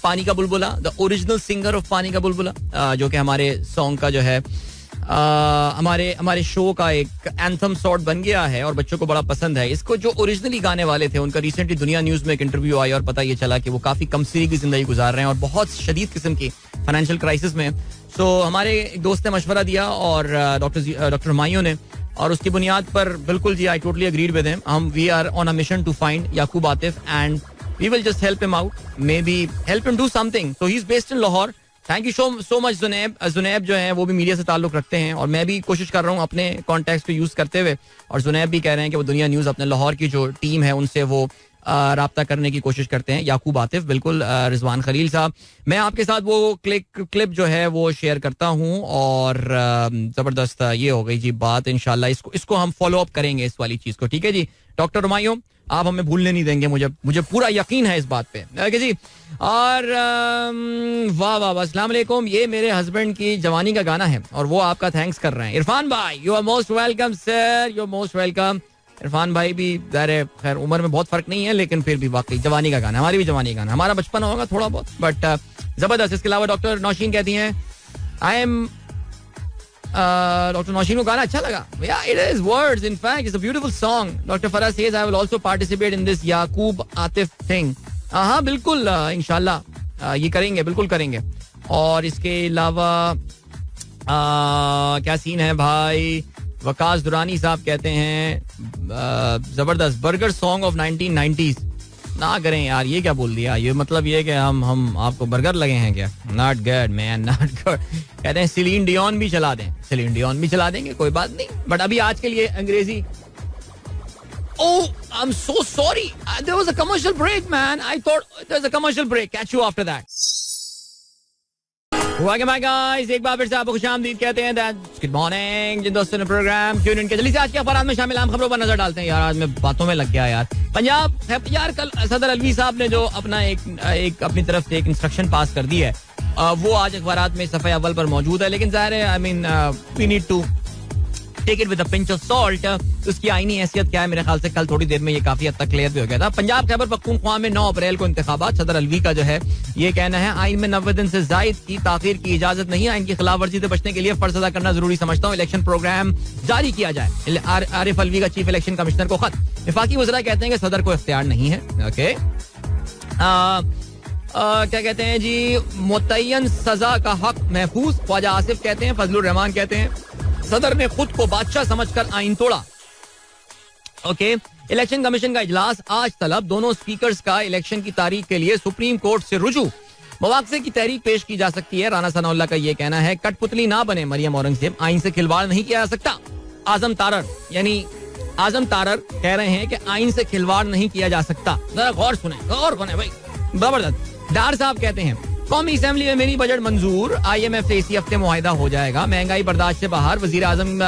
पानी का बुलबुला, द ओरिजिनल सिंगर ऑफ पानी का बुलबुला, जो कि हमारे सॉन्ग का जो है हमारे शो का एक एंथम सॉर्ट बन गया है और बच्चों को बड़ा पसंद है इसको. जो ओरिजिनली गाने वाले थे उनका रिसेंटली दुनिया न्यूज में एक इंटरव्यू आई और पता ये चला कि वो काफी कमसरी की जिंदगी गुजार रहे हैं और बहुत शदीद किस्म की फाइनेंशियल क्राइसिस में. सो हमारे एक दोस्त ने मशवरा दिया और डॉक्टर हुमायूं ने, और उसकी बुनियाद पर बिल्कुल जी I totally agreed with him. हम we are on a mission to find Yakub Atif and we will just help him out, maybe help him do something. So he is based in Lahore. Thank you so much Junaib. Junaib जो है वो भी media से ताल्लुक रखते हैं और मैं भी कोशिश कर रहा हूँ अपने कॉन्टैक्ट्स को यूज करते हुए, और जुनैब भी कह रहे हैं कि वो दुनिया न्यूज अपने लाहौर की जो टीम है उनसे वो राब्ता करने की कोशिश करते हैं. याकूब आतिफ बिल्कुल. रिजवान खलील साहब, मैं आपके साथ वो क्लिप जो है वो शेयर करता हूँ और जबरदस्त ये हो गई जी बात. इंशाल्लाह इसको हम फॉलो अप करेंगे इस वाली चीज को. ठीक है जी डॉक्टर हुमायूं, आप हमें भूलने नहीं देंगे, मुझे पूरा यकीन है इस बात पे. ओके जी. और वाह वाह वाह, अस्सलाम वालेकुम. ये मेरे हस्बैंड की जवानी का गाना है और वो आपका थैंक्स कर रहे हैं. इरफान भाई, you are most welcome sir, you are most welcome. Irfan भाई भी खैर उम्र में बहुत फर्क नहीं है लेकिन फिर भी वाकई जवानी का गाना, हमारी भी जवानी का गाना, हमारा बचपन होगा थोड़ा बहुत बट जबरदस्त. इसके अलावा डॉक्टर नौशीन कहती हैं आई एम डॉक्टर नौशीन को गाना अच्छा लगा. Yeah, it is words. In fact, it's a beautiful song. Dr. Farah says I will also participate in this Yakub Atif thing. हाँ बिल्कुल, इंशाल्लाह ये करेंगे, बिल्कुल करेंगे. और इसके अलावा क्या सीन है भाई. वकास दुरानी साहब कहते हैं जबरदस्त बर्गर सॉन्ग ऑफ 1990s. ना करें यार, ये क्या बोल दिया. ये मतलब ये कि हम आपको बर्गर लगे हैं क्या. Not good man, not good. कहते हैं सिलीन डियोन भी चला दें. सिलीन डियोन भी चला देंगे, कोई बात नहीं, बट अभी आज के लिए अंग्रेजी. Oh, I'm so sorry. There was a commercial break, man. I thought there was a commercial break. Catch you after that. Welcome back, guys. एक बार फिर से आपको खुशामदीद कहते हैं. Good morning. जिन दोस्तों ने प्रोग्राम क्यों इनके जल्दी से आज के अखबार में शामिल आम खबरों पर नजर डालते हैं. यार आज मैं बातों में लग गया यार. पंजाब यार, कल सदर अलवी साहब ने जो अपना एक अपनी तरफ से एक इंस्ट्रक्शन पास कर दी है वो आज अखबारात में सफ़े अव्वल पर मौजूद है. लेकिन जाहिर है I mean we need to take it with a pinch of salt. उसकी आईनी हैसियत क्या है, मेरे ख्याल से कल थोड़ी देर में ये काफी हद तक क्लियर भी हो गया था. पंजाब खैबर पख्तूनख्वा में 9 अप्रैल को इंतखाबात. सदर अलवी का जो है ये कहना है आइन में 90 दिन से जायद की ताखीर की इजाजत नहीं. आइन की खिलाफ वर्जी से बचने के लिए फर्ज अदा करना जरूरी समझता हूँ. इलेक्शन प्रोग्राम जारी किया जाए. आरिफ अलवी का चीफ इलेक्शन कमिश्नर को खत. वफाकी वज़रा कहते हैं कि सदर को इख्तियार नहीं है. ओके, क्या कहते हैं जी, मुतय्यन सजा का हक महफूज. ख्वाजा आसिफ कहते हैं. फजलुर रहमान कहते हैं सदर ने खुद को बादशाह समझकर आइन तोड़ा. ओके, इलेक्शन कमीशन का इजलास आज तलब. दोनों स्पीकर्स का इलेक्शन की तारीख के लिए सुप्रीम कोर्ट से रुजू. मवाक़से की तहरीक पेश की जा सकती है. राना सनाउल्लाह का ये कहना है कठपुतली ना बने मरियम औरंगजेब, आइन से खिलवाड़ नहीं किया जा सकता. आजम तारर यानी आजम तारर कह रहे हैं कि आइन से खिलवाड़ नहीं किया जा सकता. जरा गौर सुने भाई, जबरदस्त. डार साहब कहते हैं कौमी असेंबली में मिनी बजट मंजूर. IMF से इसी हफ्ते मुआहिदा हो जाएगा. महंगाई बर्दाश्त से बाहर. वजीर आजम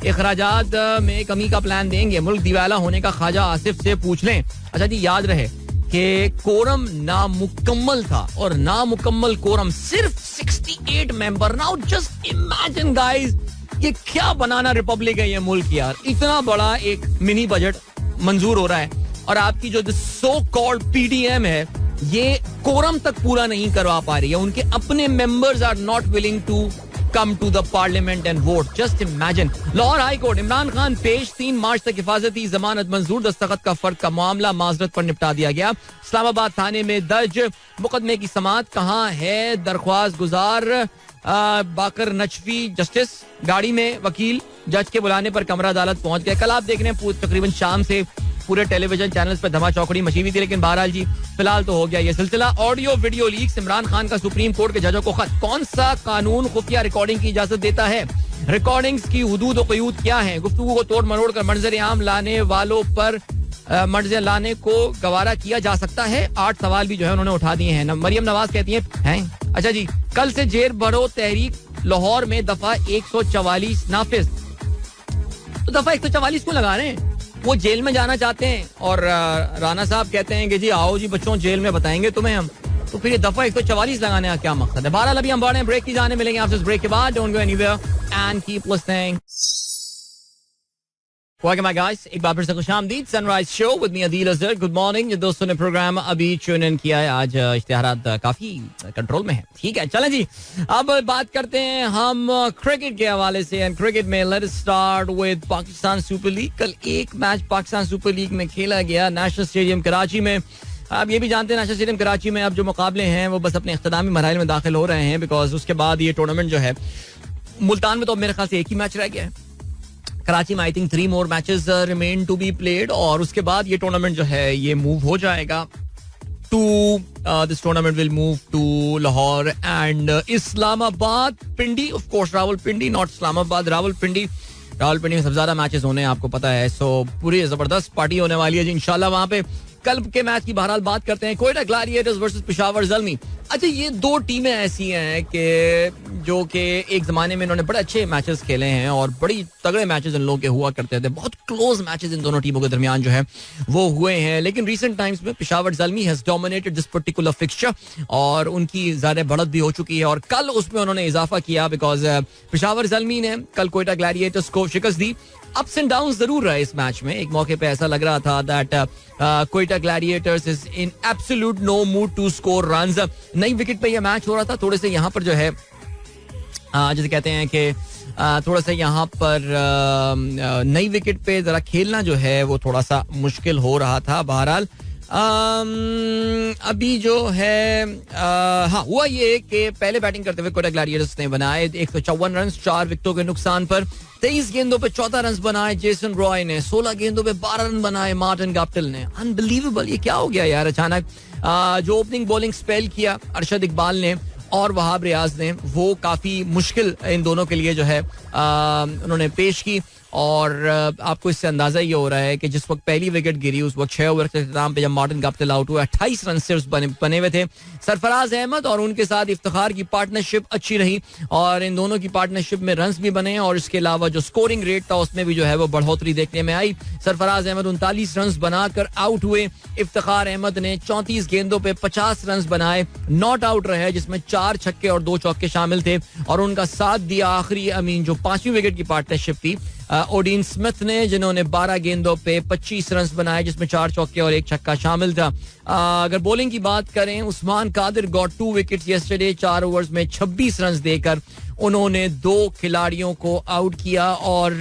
इखराजात में कमी का प्लान देंगे. मुल्क दिवाला होने का ख्वाजा आसिफ से पूछ लें. अच्छा जी, याद रहे कि कोरम नामुकम्मल था और नामुकम्मल कोरम सिर्फ 68 member. Now just imagine guys, ये क्या बनाना रिपब्लिक है ये मुल्क यार. इतना बड़ा एक मिनी बजट मंजूर हो रहा है और आपकी जो सो कॉल्ड PDM है ये कोरम तक पूरा नहीं करवा पा रही है. उनके अपने members are not willing to come to the parliament and vote. Just imagine. Lahore high court Imran Khan पेश. 3 मार्च तक हिफाजती जमानत मंजूर. दस्तखत का फर्क का मामला माजरत पर निपटा दिया गया. इस्लामाबाद थाने में दर्ज मुकदमे की समाअत कहाँ है. दरख्वास्त गुजार बाकर नचफी जस्टिस गाड़ी में वकील जज के बुलाने पर कमरा अदालत पहुंच गए. कल आप देख रहे हैं तकरीबन शाम से पूरे टेलीविजन चैनल्स पर धमा चौकड़ी मची हुई थी. लेकिन बहरहाल जी फिलहाल तो हो गया ये सिलसिला. Audio video leaks. Imran Khan का सुप्रीम कोर्ट के जजों को खत. कौन सा कानून खुफिया रिकॉर्डिंग की इजाजत देता है. रिकॉर्डिंग्स की हुदूद और क़यूद क्या है. गुफ्तगू को तोड़ मरोड़ कर मंजर आम लाने वालों पर मर्ज लाने को गवारा किया जा सकता है. 8 सवाल भी जो है उन्होंने उठा दिए हैं. मरियम नवाज कहती हैं अच्छा जी, कल से जेर भरो तहरीक लाहौर में दफा 144 नाफिज. तो दफा 144 क्यों लगा रहे हैं. वो जेल में जाना चाहते हैं और राना साहब कहते हैं कि जी आओ जी बच्चों जेल में बताएंगे तुम्हें हम. तो फिर ये दफा 144 लगाने का क्या मकसद है. बहरहाल अभी हम बढ़ रहे हैं ब्रेक की जाने. मिलेंगे आपसे इस ब्रेक के बाद. Don't go anywhere and keep listening. Welcome my guys, एक बार फिर से खुशामदीद sunrise show with me Adeel Azhar. Good morning. दोस्तों ने प्रोग्राम अभी ट्यून इन किया है. आज इश्तिहारात काफी कंट्रोल में है. ठीक है, चलें जी. अब बात करते हैं हम क्रिकेट के हवाले से. एंड क्रिकेट में let's start with Pakistan super league. कल एक मैच पाकिस्तान सुपर लीग में खेला गया नेशनल स्टेडियम कराची में. आप ये भी जानते हैं नेशनल स्टेडियम कराची में अब जो मुकाबले हैं वो बस अपने इख्तितामी मरहल में दाखिल हो रहे हैं, बिकॉज उसके बाद ये टूर्नामेंट जो है मुल्तान में तो मेरे ख्याल से एक ही मैच रह गया है. कराची में I think 3 more matches remain to be played और उसके बाद ये टूर्नामेंट जो है ये मूव हो जाएगा to this tournament will move to Lahore and Islamabad. Pindi, of course Rawalpindi, not Islamabad, Rawalpindi. Rawalpindi में सबसे ज्यादा मैचेस होने हैं, आपको पता है. सो पूरी जबरदस्त पार्टी होने वाली है जी इंशाल्लाह वहां पे. कल के मैच की बहरहाल बात करते हैं. Quetta Gladiators versus Peshawar Zalmi. अच्छा, ये दो टीमें ऐसी हैं कि जो कि एक जमाने में इन्होंने बड़े अच्छे मैचेस खेले हैं और बड़ी तगड़े मैचेस इन लोगों के हुआ करते थे. बहुत क्लोज मैचेस इन दोनों टीमों के दरमियान जो है वो हुए हैं. लेकिन रिसेंट टाइम्स में Peshawar Zalmi has dominated this particular fixture और उनकी ज़्यादा बढ़त भी हो चुकी है और कल उसमें उन्होंने इजाफा किया बिकॉज पेशावर ज़ल्मी ने कल कोयटा ग्लैडिएटर्स को शिकस्त दी. अप्स एंड डाउन जरूर रहे इस मैच में. एक मौके पे ऐसा लग रहा था that Quetta Gladiators is in absolute no mood to score runs. नई विकेट पे ये मैच हो रहा था. थोड़े से यहाँ पर जो है जैसे कहते हैं कि थोड़ा सा यहाँ पर नई विकेट पे जरा खेलना जो है वो थोड़ा सा मुश्किल हो रहा था. बहरहाल अभी जो है हाँ हुआ ये कि पहले बैटिंग करते हुए कोयटा ग्लैडिएटर्स ने बनाए 154 रन 4 विकेटों के नुकसान पर. 23 गेंदों पे 14 रन बनाए जेसन रॉय ने. 16 गेंदों पे 12 रन बनाए मार्टिन गप्टिल ने. अनबिलीवेबल, ये क्या हो गया यार अचानक. जो ओपनिंग बॉलिंग स्पेल किया अरशद इकबाल ने और वहाब रियाज ने वो काफी मुश्किल इन दोनों के लिए जो है उन्होंने पेश की. और आपको इससे अंदाजा ये हो रहा है कि जिस वक्त पहली विकेट गिरी उस वक्त 6 ओवर के इख्तिताम पे जब मार्टिन गप्टिल आउट हुए 28 रन सिर्फ बने हुए थे. सरफराज अहमद और उनके साथ इफ्तिखार की पार्टनरशिप अच्छी रही और इन दोनों की पार्टनरशिप में रन्स भी बने और इसके अलावा जो स्कोरिंग रेट था उसमें भी जो है वो बढ़ोतरी देखने में आई. सरफराज अहमद 39 रन बनाकर आउट हुए. इफ्तिखार अहमद ने 34 गेंदों पे 50 रन बनाए, नॉट आउट रहे जिसमें 4 छक्के और 2 चौके शामिल थे और उनका साथ दिया आखिरी जो 5वीं विकेट की पार्टनरशिप थी ओडीन स्मिथ ने, जिन्होंने 12 गेंदों पे 25 रन बनाए जिसमें 4 चौके और 1 छक्का शामिल था. अगर बॉलिंग की बात करें, Usman Qadir got 2 wickets yesterday. 4 overs में 26 रन देकर उन्होंने 2 खिलाड़ियों को आउट किया और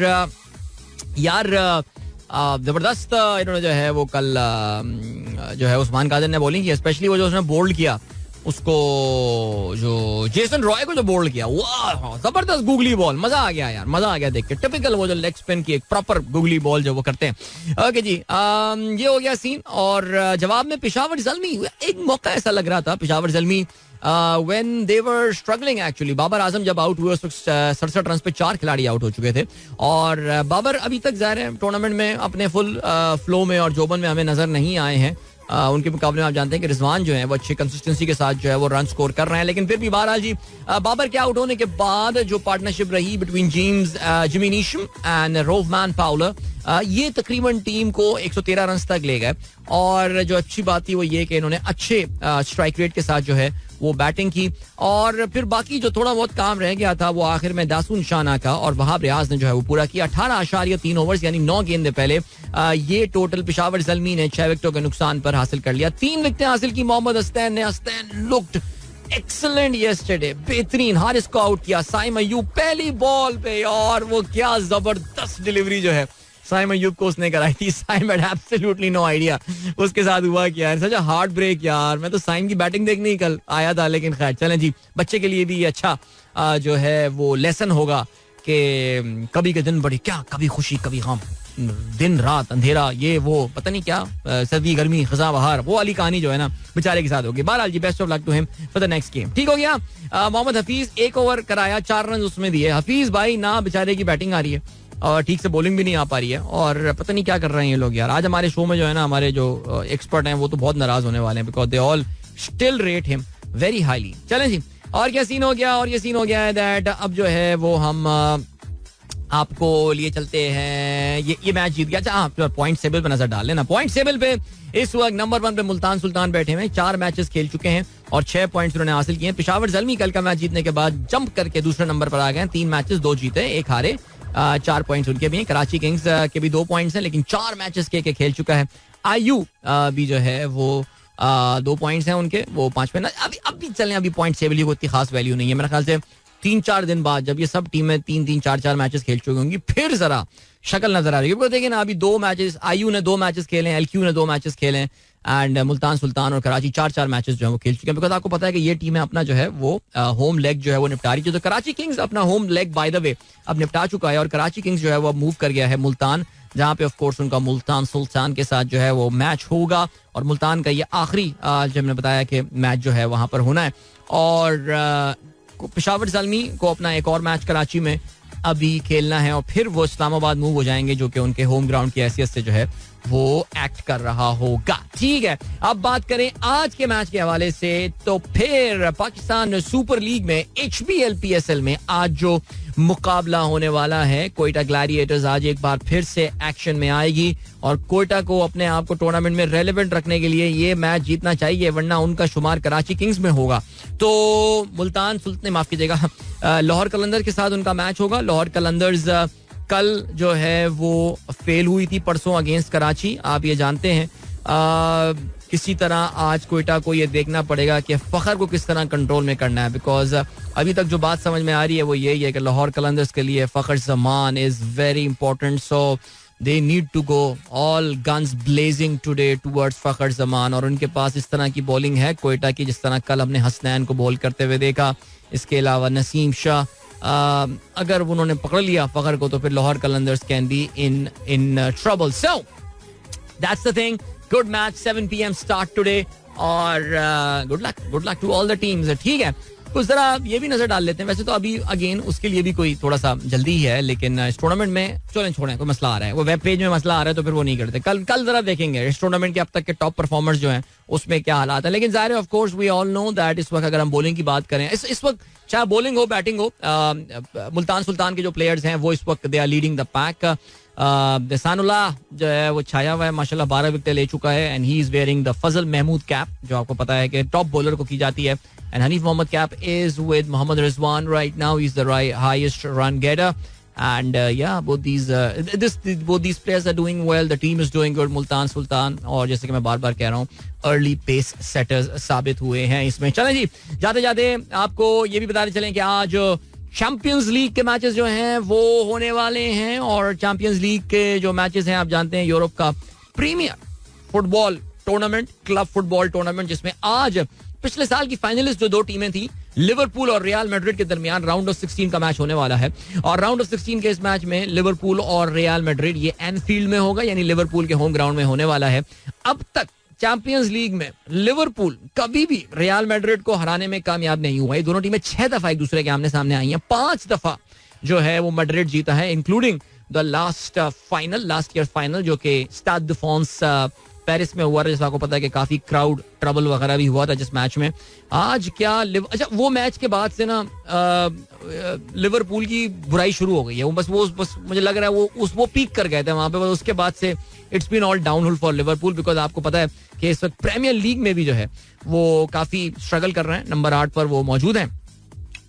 यार जबरदस्त इन्होंने जो है वो कल जो है उस्मान कादिर ने बॉलिंग की. स्पेशली वो जो उसने बोल्ड किया उसको, जो जेसन रॉय को जो बोल्ड किया, वाह जबरदस्त गूगली बॉल. मजा आ गया यार, मजा आ गया देख के. टिपिकल वो जो लेग स्पिन की एक प्रॉपर गूगली बॉल जो वो करते हैं. ओके जी, ये हो गया सीन. और जवाब में पेशावर ज़ल्मी, एक मौका ऐसा लग रहा था Peshawar Zalmi when they were struggling actually. Babar Azam जब आउट हुए उस वक्त 67 रन पे 4 खिलाड़ी आउट हो चुके थे और बाबर अभी तक ज़ाहिर है टूर्नामेंट में अपने फुल फ्लो में और जोबन में हमें नजर नहीं आए हैं. उनके मुकाबले में आप जानते हैं कि रिजवान जो है वो अच्छी कंसिस्टेंसी के साथ जो है वो रन स्कोर कर रहे हैं. लेकिन फिर भी बहरहाल जी बाबर के आउट होने के बाद जो पार्टनरशिप रही between Jimmy Neesham and Rovman Fowler, ये तकरीबन टीम को 113 रन तक ले गए. और जो अच्छी बात थी वो ये कि इन्होंने अच्छे स्ट्राइक रेट के साथ जो है वो बैटिंग की. और फिर बाकी जो थोड़ा बहुत काम रह गया था वो आखिर में दासून शाना का और वहाब रियाज ने जो है वो पूरा किया. 18.3 ओवर्स यानी 9 गेंदे पहले ये टोटल पेशावर ज़ल्मी ने 6 विकेटों के नुकसान पर हासिल कर लिया. 3 विकेटें हासिल की मोहम्मद हस्तैन ने. हस्तैन लुक्ड एक्सीलेंट यस्टरडे, बेहतरीन. हारिस को आउट किया. साइम अय्यूब पहली बॉल पे और वो क्या जबरदस्त डिलीवरी जो है साइम अय्यूब को उसने कराई थी. Saim had absolutely no idea उसके साथ हुआ क्या है. सच हार्ट ब्रेक यार. मैं तो साइम की बैटिंग देखने ही कल आया था. लेकिन खैर चलें जी, बच्चे के लिए भी ये अच्छा जो है वो लेसन होगा कि कभी के दिन बड़ी क्या, कभी खुशी कभी गम, दिन रात अंधेरा, ये वो पता नहीं क्या, सर्दी गर्मी खजा बहार, वो वाली कहानी जो है ना बेचारे के साथ होगी. बहरहाल जी best of luck to him for the next game. ठीक हो गया. मोहम्मद हफीज 1 ओवर कराया, 4 रन उसमें दिए. हफीज भाई ना बेचारे की बैटिंग आ रही है और ठीक से बॉलिंग भी नहीं आ पा रही है और पता नहीं क्या कर रहे हैं ये लोग यार. आज हमारे शो में जो है ना हमारे जो एक्सपर्ट हैं वो तो बहुत नाराज होने वाले हैं because they all still rate him very highly. चलें जी, और क्या सीन हो गया, और ये सीन हो गया है दैट अब जो है वो हम आपको लिए चलते हैं. ये मैच जीत गया. अच्छा पॉइंट टेबल पे नजर डाल लेना. पॉइंट टेबल पे इस वक्त नंबर 1 पे मुल्तान सुल्तान बैठे हुए. 4 मैचेस खेल चुके हैं और 6 पॉइंट्स उन्होंने हासिल किए. पेशावर ज़ल्मी कल का मैच जीतने के बाद जंप करके दूसरे नंबर पर आ गए. 3 मैचेस 2 जीते 1 हारे. 4 पॉइंट्स उनके भी हैं. कराची किंग्स के भी 2 पॉइंट्स हैं, लेकिन 4 मैचेस के खेल चुका है. आईयू भी जो है वो 2 पॉइंट्स हैं उनके, वो 5 पे. अभी चलें, अभी पॉइंट टेबल को इतनी खास वैल्यू नहीं है मेरे ख्याल से. 3-4 दिन बाद जब ये सब टीमें 3-3, 4-4 मैचेस खेल चुकी होंगी, फिर जरा शक्ल नजर आ रही है. देखिए ना, अभी 2 मैचेस आईयू ने 2 मैचेस खेले, एलक्यू ने 2 मैचेस खेले, एंड मुल्तान सुल्तान और कराची 4-4 मैचेस जो है वो खेल चुके हैं. बिकॉज आपको पता है कि ये टीमें अपना जो है वो होम लेग जो है वो निपटा रही है. तो कराची किंग्स अपना होम लेग बाय द वे अब निपटा चुका है, और कराची किंग्स जो है वो अब मूव कर गया है मुल्तान, जहाँ पे ऑफ कोर्स उनका मुल्तान सुल्तान के साथ जो है वो मैच होगा. और मुल्तान का ये आखिरी जो हमने बताया कि मैच जो है वहां पर होना है. और पेशावर ज़ल्मी को अपना एक और मैच कराची में अभी खेलना है, और फिर वो इस्लामाबाद मूव हो जाएंगे, जो कि उनके होम ग्राउंड की हैसियत से जो है वो एक्ट कर रहा होगा. ठीक है, अब बात करें आज के मैच के हवाले से, तो फिर पाकिस्तान सुपर लीग में HBL PSL में आज जो मुकाबला होने वाला है, कोयटा ग्लैडिएटर्स आज एक बार फिर से एक्शन में आएगी, और कोयटा को अपने आप को टूर्नामेंट में रेलेवेंट रखने के लिए ये मैच जीतना चाहिए, वरना उनका शुमार कराची किंग्स में होगा. तो मुल्तान सुल्तान, माफ कीजिएगा, लाहौर कलंदर के साथ उनका मैच होगा. लाहौर कलंदर्स कल जो है वो फेल हुई थी परसों अगेंस्ट कराची, आप ये जानते हैं. किसी तरह आज कोयटा को ये देखना पड़ेगा कि फखर को किस तरह कंट्रोल में करना है, बिकॉज अभी तक जो बात समझ में आ रही है वो यही है कि लाहौर कलंदर्स के लिए Fakhar Zaman is very important. So they need to go all guns blazing today towards Fakhar Zaman. और उनके पास इस तरह की बॉलिंग है कोयटा की, जिस तरह कल हमने हसनैन को बॉल करते हुए देखा. इसके अलावा नसीम शाह, अगर उन्होंने पकड़ लिया फखर को, तो फिर Lahore Qalandars can be in trouble. So that's the thing. Good match, 7 PM start today, और good luck to all the teams. ठीक है, कुछ जरा ये भी नजर डाल लेते हैं. वैसे तो अभी अगेन उसके लिए भी कोई थोड़ा सा जल्दी है, लेकिन इस टूर्नामेंट में छोड़ें कोई मसला आ रहा है, वो वेब पेज में मसला आ रहा है, तो फिर वो नहीं करते. कल जरा देखेंगे इस टूर्नामेंट के अब तक के टॉप परफॉर्मर्स जो हैं उसमें क्या हालात है. लेकिन जाहिर है of course we all know that इस वक्त अगर हम बॉलिंग की बात करें, इस वक्त चाहे बॉलिंग हो बैटिंग हो, मुल्तान सुल्तान के जो प्लेयर्स हैं वो इस वक्त they are leading the pack. Ihsanullah जो है वो छाया हुआ है, माशाल्लाह 12 विकेटें ले चुका है, and he is wearing the Fazal Mahmood cap, जो आपको पता है कि टॉप बॉलर को की जाती है. And Hanif Mohammad cap is with Mohammad Rizwan right now. He's the highest run getter, and both these players are doing well. The team is doing good. Multan Sultan, और जैसे कि मैं बार-बार कह रहा हूँ, early pace setters साबित हुए हैं इसमें. चलें जी, जाते-जाते आपको ये भी बताने चलें कि आज चैंपियंस लीग के मैचेस जो हैं वो होने वाले हैं. और चैंपियंस लीग के जो मैचेस हैं, आप जानते हैं, यूरोप का premier football tournament, club football tournament, जिसमें आज पिछले साल की फाइनलिस्ट जो 2 टीमें थी, लिवरपूल और रियल मैड्रिड के दरमियान राउंड ऑफ 16 का मैच होने वाला है. और राउंड ऑफ 16 के इस मैच में लिवरपूल और रियल मैड्रिड, ये एनफील्ड में होगा, यानी लिवरपूल के होम ग्राउंड में होने वाला है. अब तक चैंपियंस लीग में लिवरपूल कभी भी रियल मैड्रिड को हराने में कामयाब नहीं हुआ. ये दोनों टीमें 6 दफा एक दूसरे के आमने सामने आई हैं. 5 दफा जो है वो मैड्रिड जीता है, including the last year final, जो कि स्टाड द फ्रांस पेरिस में हुआ था, जिसको आपको पता है कि काफी क्राउड ट्रबल वगैरह भी हुआ था जिस मैच में. आज क्या अच्छा, वो मैच के बाद से ना लिवरपूल की बुराई शुरू हो गई है. वो बस मुझे लग रहा है वो पीक कर गए थे वहां पे. उसके बाद से it's been all downhill for Liverpool, because आपको पता है कि इस वक्त प्रीमियर लीग में भी जो है वो काफी स्ट्रगल कर रहे हैं. नंबर 8 पर वो मौजूद हैं,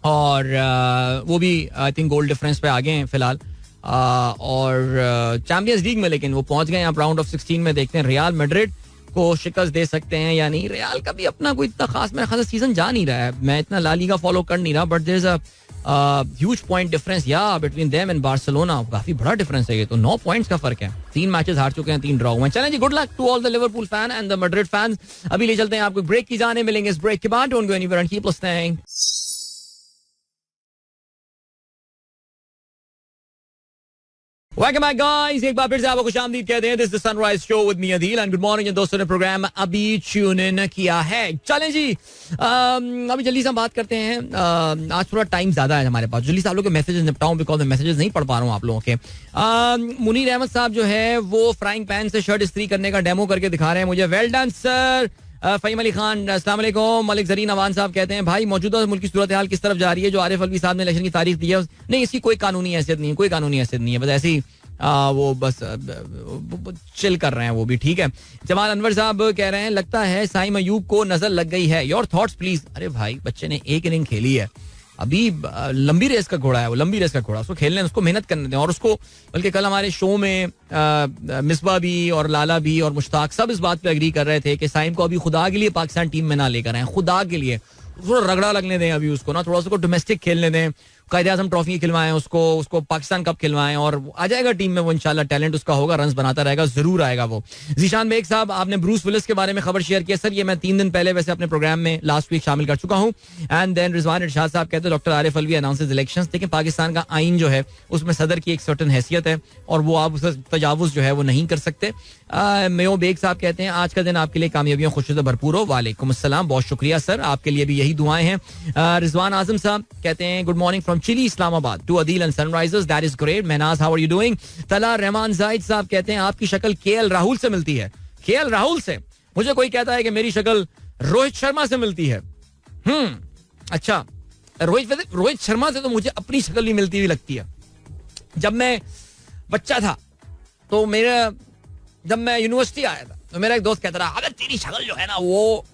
और वो भी आई थिंक गोल डिफरेंस पे आगे हैं फिलहाल. और चैंपियंस लीग में लेकिन वो पहुंच गए. आप राउंड ऑफ 16 में देखते हैं रियल मैड्रिड को शिकस्त दे सकते हैं या नहीं. रियल का भी अपना कोई इतना खास मेरा खासा सीजन जा नहीं रहा है. मैं इतना ला लीगा फॉलो कर नहीं रहा, but there is a huge point difference between them and Barcelona. काफी बड़ा डिफरेंस है ये तो. 9 पॉइंट्स का फर्क है. 3 मैचेस हार चुके हैं, 3 ड्रॉ हुए हैं. चलें जी, good luck to all the Liverpool fan and the Madrid fans. अभी ले चलते हैं आपको ब्रेक की जाने. मिलेंगे इस ब्रेक के बाद. Don't go anywhere and keep listening. Welcome back guys, एक बार फिर से आपको खुशामदीद कहते हैं. This is the sunrise show with me Adeel, and good morning. दोस्तों ने प्रोग्राम अभी ट्यून इन किया है. चलें जी, अभी जल्दी से हम बात करते हैं. आज थोड़ा टाइम ज्यादा है हमारे पास. जल्दी से आप लोगों के मैसेजेस निपटाऊं, बिकॉज मैं मैसेजेस नहीं पढ़ पा रहा हूँ आप लोगों के. मुनीर अहमद साहब जो है वो फ्राइंग पैन से शर्ट इस्त्री करने का डेमो करके दिखा रहे हैं मुझे. Well done sir. Faheem Ali Khan, अस्सलाम वालेकुम. मलिक जरीन अवान साहब कहते हैं, भाई मौजूदा मुल्क की सूरत हाल किस तरफ जा रही है? जो आरिफ अलवी साहब ने इलेक्शन की तारीख दी है, नहीं, इसकी कोई कानूनी हैसियत नहीं है. कोई कानूनी हैसियत नहीं है, बस ऐसे ही वो बस चिल कर रहे हैं वो भी. ठीक है. जमाल अनवर साहब कह रहे हैं, लगता है साइम अयूब को नजर लग गई है. Your thoughts please. अरे भाई, बच्चे ने एक इनिंग खेली है. अभी लंबी रेस का घोड़ा है वो, लंबी रेस का घोड़ा, उसको खेलने, उसको मेहनत करने दें. और उसको बल्कि कल हमारे शो में मिसबा भी और लाला भी और मुश्ताक सब इस बात पे एग्री कर रहे थे कि साइम को अभी खुदा के लिए पाकिस्तान टीम में ना लेकर आए, खुदा के लिए थोड़ा रगड़ा लगने दें अभी उसको ना, थोड़ा सा डोमेस्टिक खेलने दें, कायदे आज़म ट्रॉफी खिलवाएं उसको पाकिस्तान कप खिलवाएं और आ जाएगा टीम में वो, इंशाल्लाह टैलेंट उसका होगा, रन्स बनाता रहेगा, जरूर आएगा वो. जीशान बेग साहब, आपने ब्रूस विलिस के बारे में खबर शेयर किया. सर ये मैं 3 दिन पहले वैसे अपने प्रोग्राम में लास्ट वीक शामिल कर चुका हूं. एंड देन रिजवान इरशाद साहब कहते हैं doctor Arif Alvi announces elections. लेकिन पाकिस्तान का आइन जो है उसमें सदर की एक सर्टन हैसियत है और वो आप उसका तजावुज जो है वो नहीं कर सकते. मेयो बेग साहब कहते हैं आज का दिन आपके लिए कामयाबियों खुशियों से भरपूर हो. वालेकुम अस्सलाम, बहुत शुक्रिया सर, आपके लिए भी यही दुआएं हैं. रिजवान आजम साहब कहते हैं good morning from chilly Islamabad to Adeel and Sunrisers, that is great. Mahnaz how are you doing. Talha Rahman Zahid साहब कहते हैं आपकी शक्ल केएल राहुल से मिलती है. केएल राहुल से? मुझे कोई कहता है कि मेरी शक्ल रोहित शर्मा से मिलती है. अच्छा, रोहित शर्मा से तो मुझे अपनी शक्ल भी मिलती हुई लगती है. जब मैं बच्चा था तो जब मैं यूनिवर्सिटी आया था तो मेरा एक दोस्त कहता रहा अबे तेरी शक्ल जो है ना वो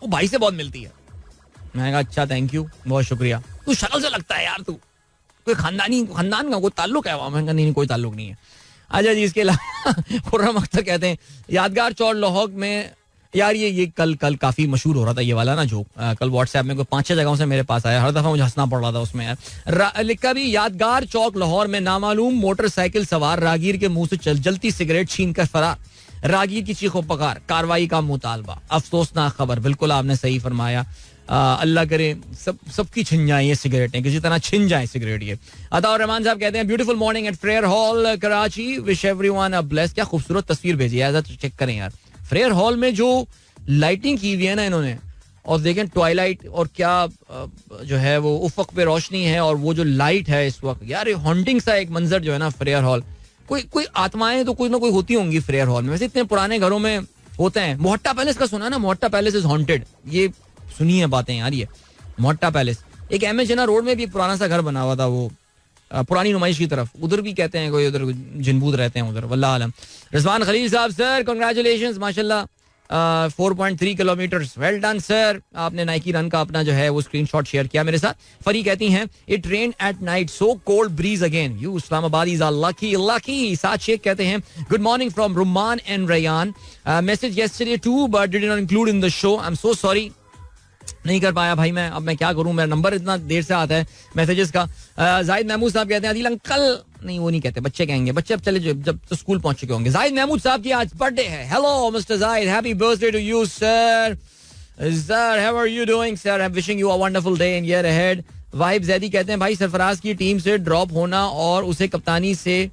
भाई से बहुत मिलती है. मैंने कहा अच्छा थैंक यू, बहुत शुक्रिया. तू शक्ल से लगता है यार, तू कोई खानदान का कोई ताल्लुक है वहां? मैंने कहा नहीं कोई ताल्लुक नहीं है. अच्छा जी, इसके अलावा खुर्रम अख्तर कहते हैं यादगार चौड़ लाहौर में. यार ये कल काफी मशहूर हो रहा था ये वाला ना जोक. कल व्हाट्सएप में कोई 5-6 जगहों से मेरे पास आया, हर दफा मुझे हंसना पड़ रहा था उसमें यार. लिखा भी यादगार चौक लाहौर में नामालूम मोटरसाइकिल सवार रागीर के मुंह से जलती सिगरेट छीन कर फरार. रागीर की चीखों पकार, कार्रवाई का मुतालबा. अफसोसनाक खबर. बिल्कुल आपने सही फरमाया. अल्लाह करे सबकी छिन जाए ये सिगरेटें, किसी तरह छिन जाए सिगरेट ये. अताउर रहमान साहब कहते हैं beautiful morning at Frere Hall Karachi, wish everyone a blessed. क्या खूबसूरत तस्वीर भेजी है, ऐसा चेक करें यार. फ्रेयर हॉल में जो लाइटिंग की हुई है ना इन्होंने, और देखें ट्वाइलाइट और क्या जो है वो उफक पे रोशनी है और वो जो लाइट है इस वक्त, यार हॉन्टिंग सा एक मंजर जो है ना फ्रेयर हॉल. कोई आत्माएं तो कोई ना कोई होती होंगी फ्रेयर हॉल में. वैसे इतने पुराने घरों में होते हैं. मोहट्टा पैलेस का सुना ना, मोहट्टा पैलेस इज हॉन्टेड. ये सुनी है बातें यार. ये मोहट्टा पैलेस एक एम एच रोड में भी एक पुराना सा घर बना हुआ था वो पुरानी नुमाइश की तरफ, उधर भी कहते हैं कोई उधर जिनबूद रहते हैं उधर, वल्लाह आलम. रिजवान खलील साहब सर कांग्रेचुलेशंस माशाल्लाह 4.3 किलोमीटर, वेल डन सर. आपने नाइकी रन का अपना जो है वो स्क्रीनशॉट शेयर किया मेरे साथ. फरी कहती हैं it rain at night so cold breeze again, you Islamabadis are lucky lucky. साथ शेख कहते हैं good morning from Rumaan and Rayan, message yesterday too but did not include in the show, I am so sorry. नहीं कर पाया भाई मैं, अब मैं क्या करूं, मेरा नंबर इतना देर से आता है मैसेजेस का. जाहिद महमूद साहब कहते हैं आदिल अंकल, नहीं वो नहीं कहते, बच्चे कहेंगे, बच्चे अब चले जब तो स्कूल पहुंच चुके होंगे. जाहिद महमूद साहब की आज बर्थडे है. Hello mister Zahid, happy birthday to you sir. Sir how are you doing sir, I am wishing you a wonderful day in year ahead. Wahib Zaidi कहते हैं भाई सरफराज की टीम से ड्रॉप होना और उसे कैप्टनसी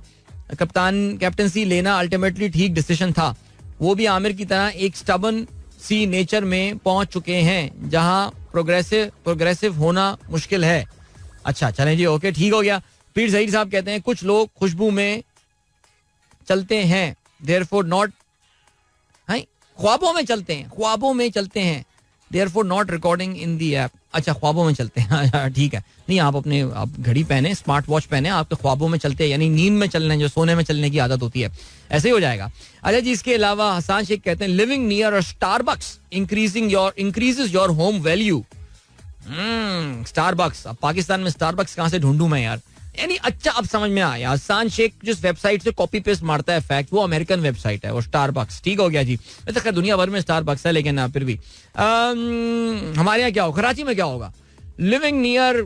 लेना अल्टीमेटली ठीक डिसीजन था. वो भी आमिर की तरह एक स्टबन सी नेचर में पहुंच चुके हैं जहां प्रोग्रेसिव होना मुश्किल है. अच्छा चलें जी, ओके ठीक हो गया. पीर ज़हीर साहब कहते हैं कुछ लोग खुशबू में चलते हैं, देयरफॉर नॉट, ख्वाबों में चलते हैं therefore not recording in the app. अच्छा ख्वाबों में चलते हैं, ठीक है. नहीं आप घड़ी पहने, स्मार्ट वॉच पहने, आपके ख्वाबों में चलते हैं यानी नींद में चलने, जो सोने में चलने की आदत होती है, ऐसे ही हो जाएगा. अच्छा जी, इसके अलावा हसान शेख कहते हैं living near a Starbucks increases your home value. Starbucks, अब पाकिस्तान में स्टारबक्स कहां से ढूंढूं मैं यार, यानी अच्छा अब समझ में आया. हसान शेख जिस वेबसाइट से कॉपी पेस्ट मारता है फैक्ट, वो अमेरिकन वेबसाइट है, वो स्टारबक्स. ठीक हो गया जी. वैसे खैर दुनिया भर में स्टारबक्स है लेकिन फिर भी हमारे यहाँ क्या होगा, कराची में क्या होगा, living near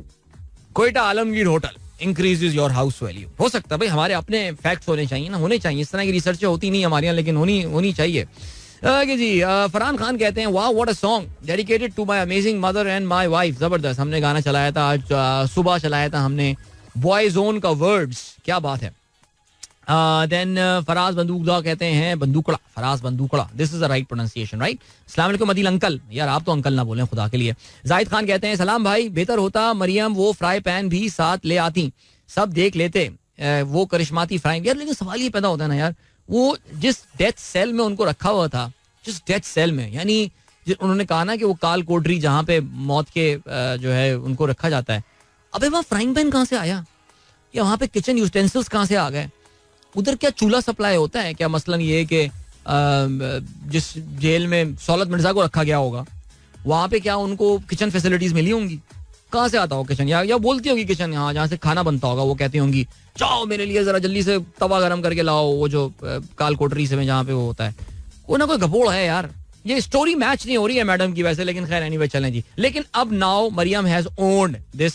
Quetta Alamgir hotel increases your house value. हो सकता है भाई, हमारे अपने फैक्ट्स होने चाहिए ना, होने चाहिए. इस तरह की रिसर्च होती नहीं हमारे यहाँ, लेकिन होनी चाहिए. जी फरहान खान कहते हैं वाह what a song dedicated to my amazing mother and my wife. जबरदस्त. हमने गाना चलाया था आज सुबह, चलाया था हमने बॉयजोन का वर्ड्स, क्या बात है. देन फराज बंदूकदा कहते हैं Faraz Bandukda, this is the right pronunciation right. अस्सलाम वालेकुम अदील अंकल, यार आप तो अंकल ना बोलें खुदा के लिए. जाहिद खान कहते हैं सलाम भाई, बेहतर होता मरियम वो फ्राई पैन भी साथ ले आती, सब देख लेते वो करिश्माती फ्राइंग. यार लेकिन सवाल ये पैदा होता है ना यार, वो जिस डेथ सेल में उनको रखा हुआ था, जिस डेथ सेल में, यानी उन्होंने कहा ना कि वो काल कोठरी जहाँ पे मौत के जो है उनको रखा जाता है, अबे वहाँ फ्राइंग पैन कहाँ से आया, या वहाँ पे किचन यूटेंसिल्स कहाँ से आ गए, उधर क्या चूल्हा सप्लाई होता है क्या. मसलन ये कि जिस जेल में सौलत मिर्जा को रखा गया होगा, वहाँ पे क्या उनको किचन फैसिलिटीज मिली होंगी, कहाँ से आता हो किचन, या बोलती होगी किचन, हाँ जहाँ से खाना बनता होगा, वो कहती होंगी जाओ मेरे लिए जरा जल्दी से तवा गरम करके लाओ, वो जो काल कोठरी से में जहाँ पे वो होता है, वो ना कोई गपोड़ है यार. ये स्टोरी मैच नहीं हो रही है मैडम की वैसे, लेकिन खैर एनीवे चलें जी. लेकिन अब now Maryam has owned this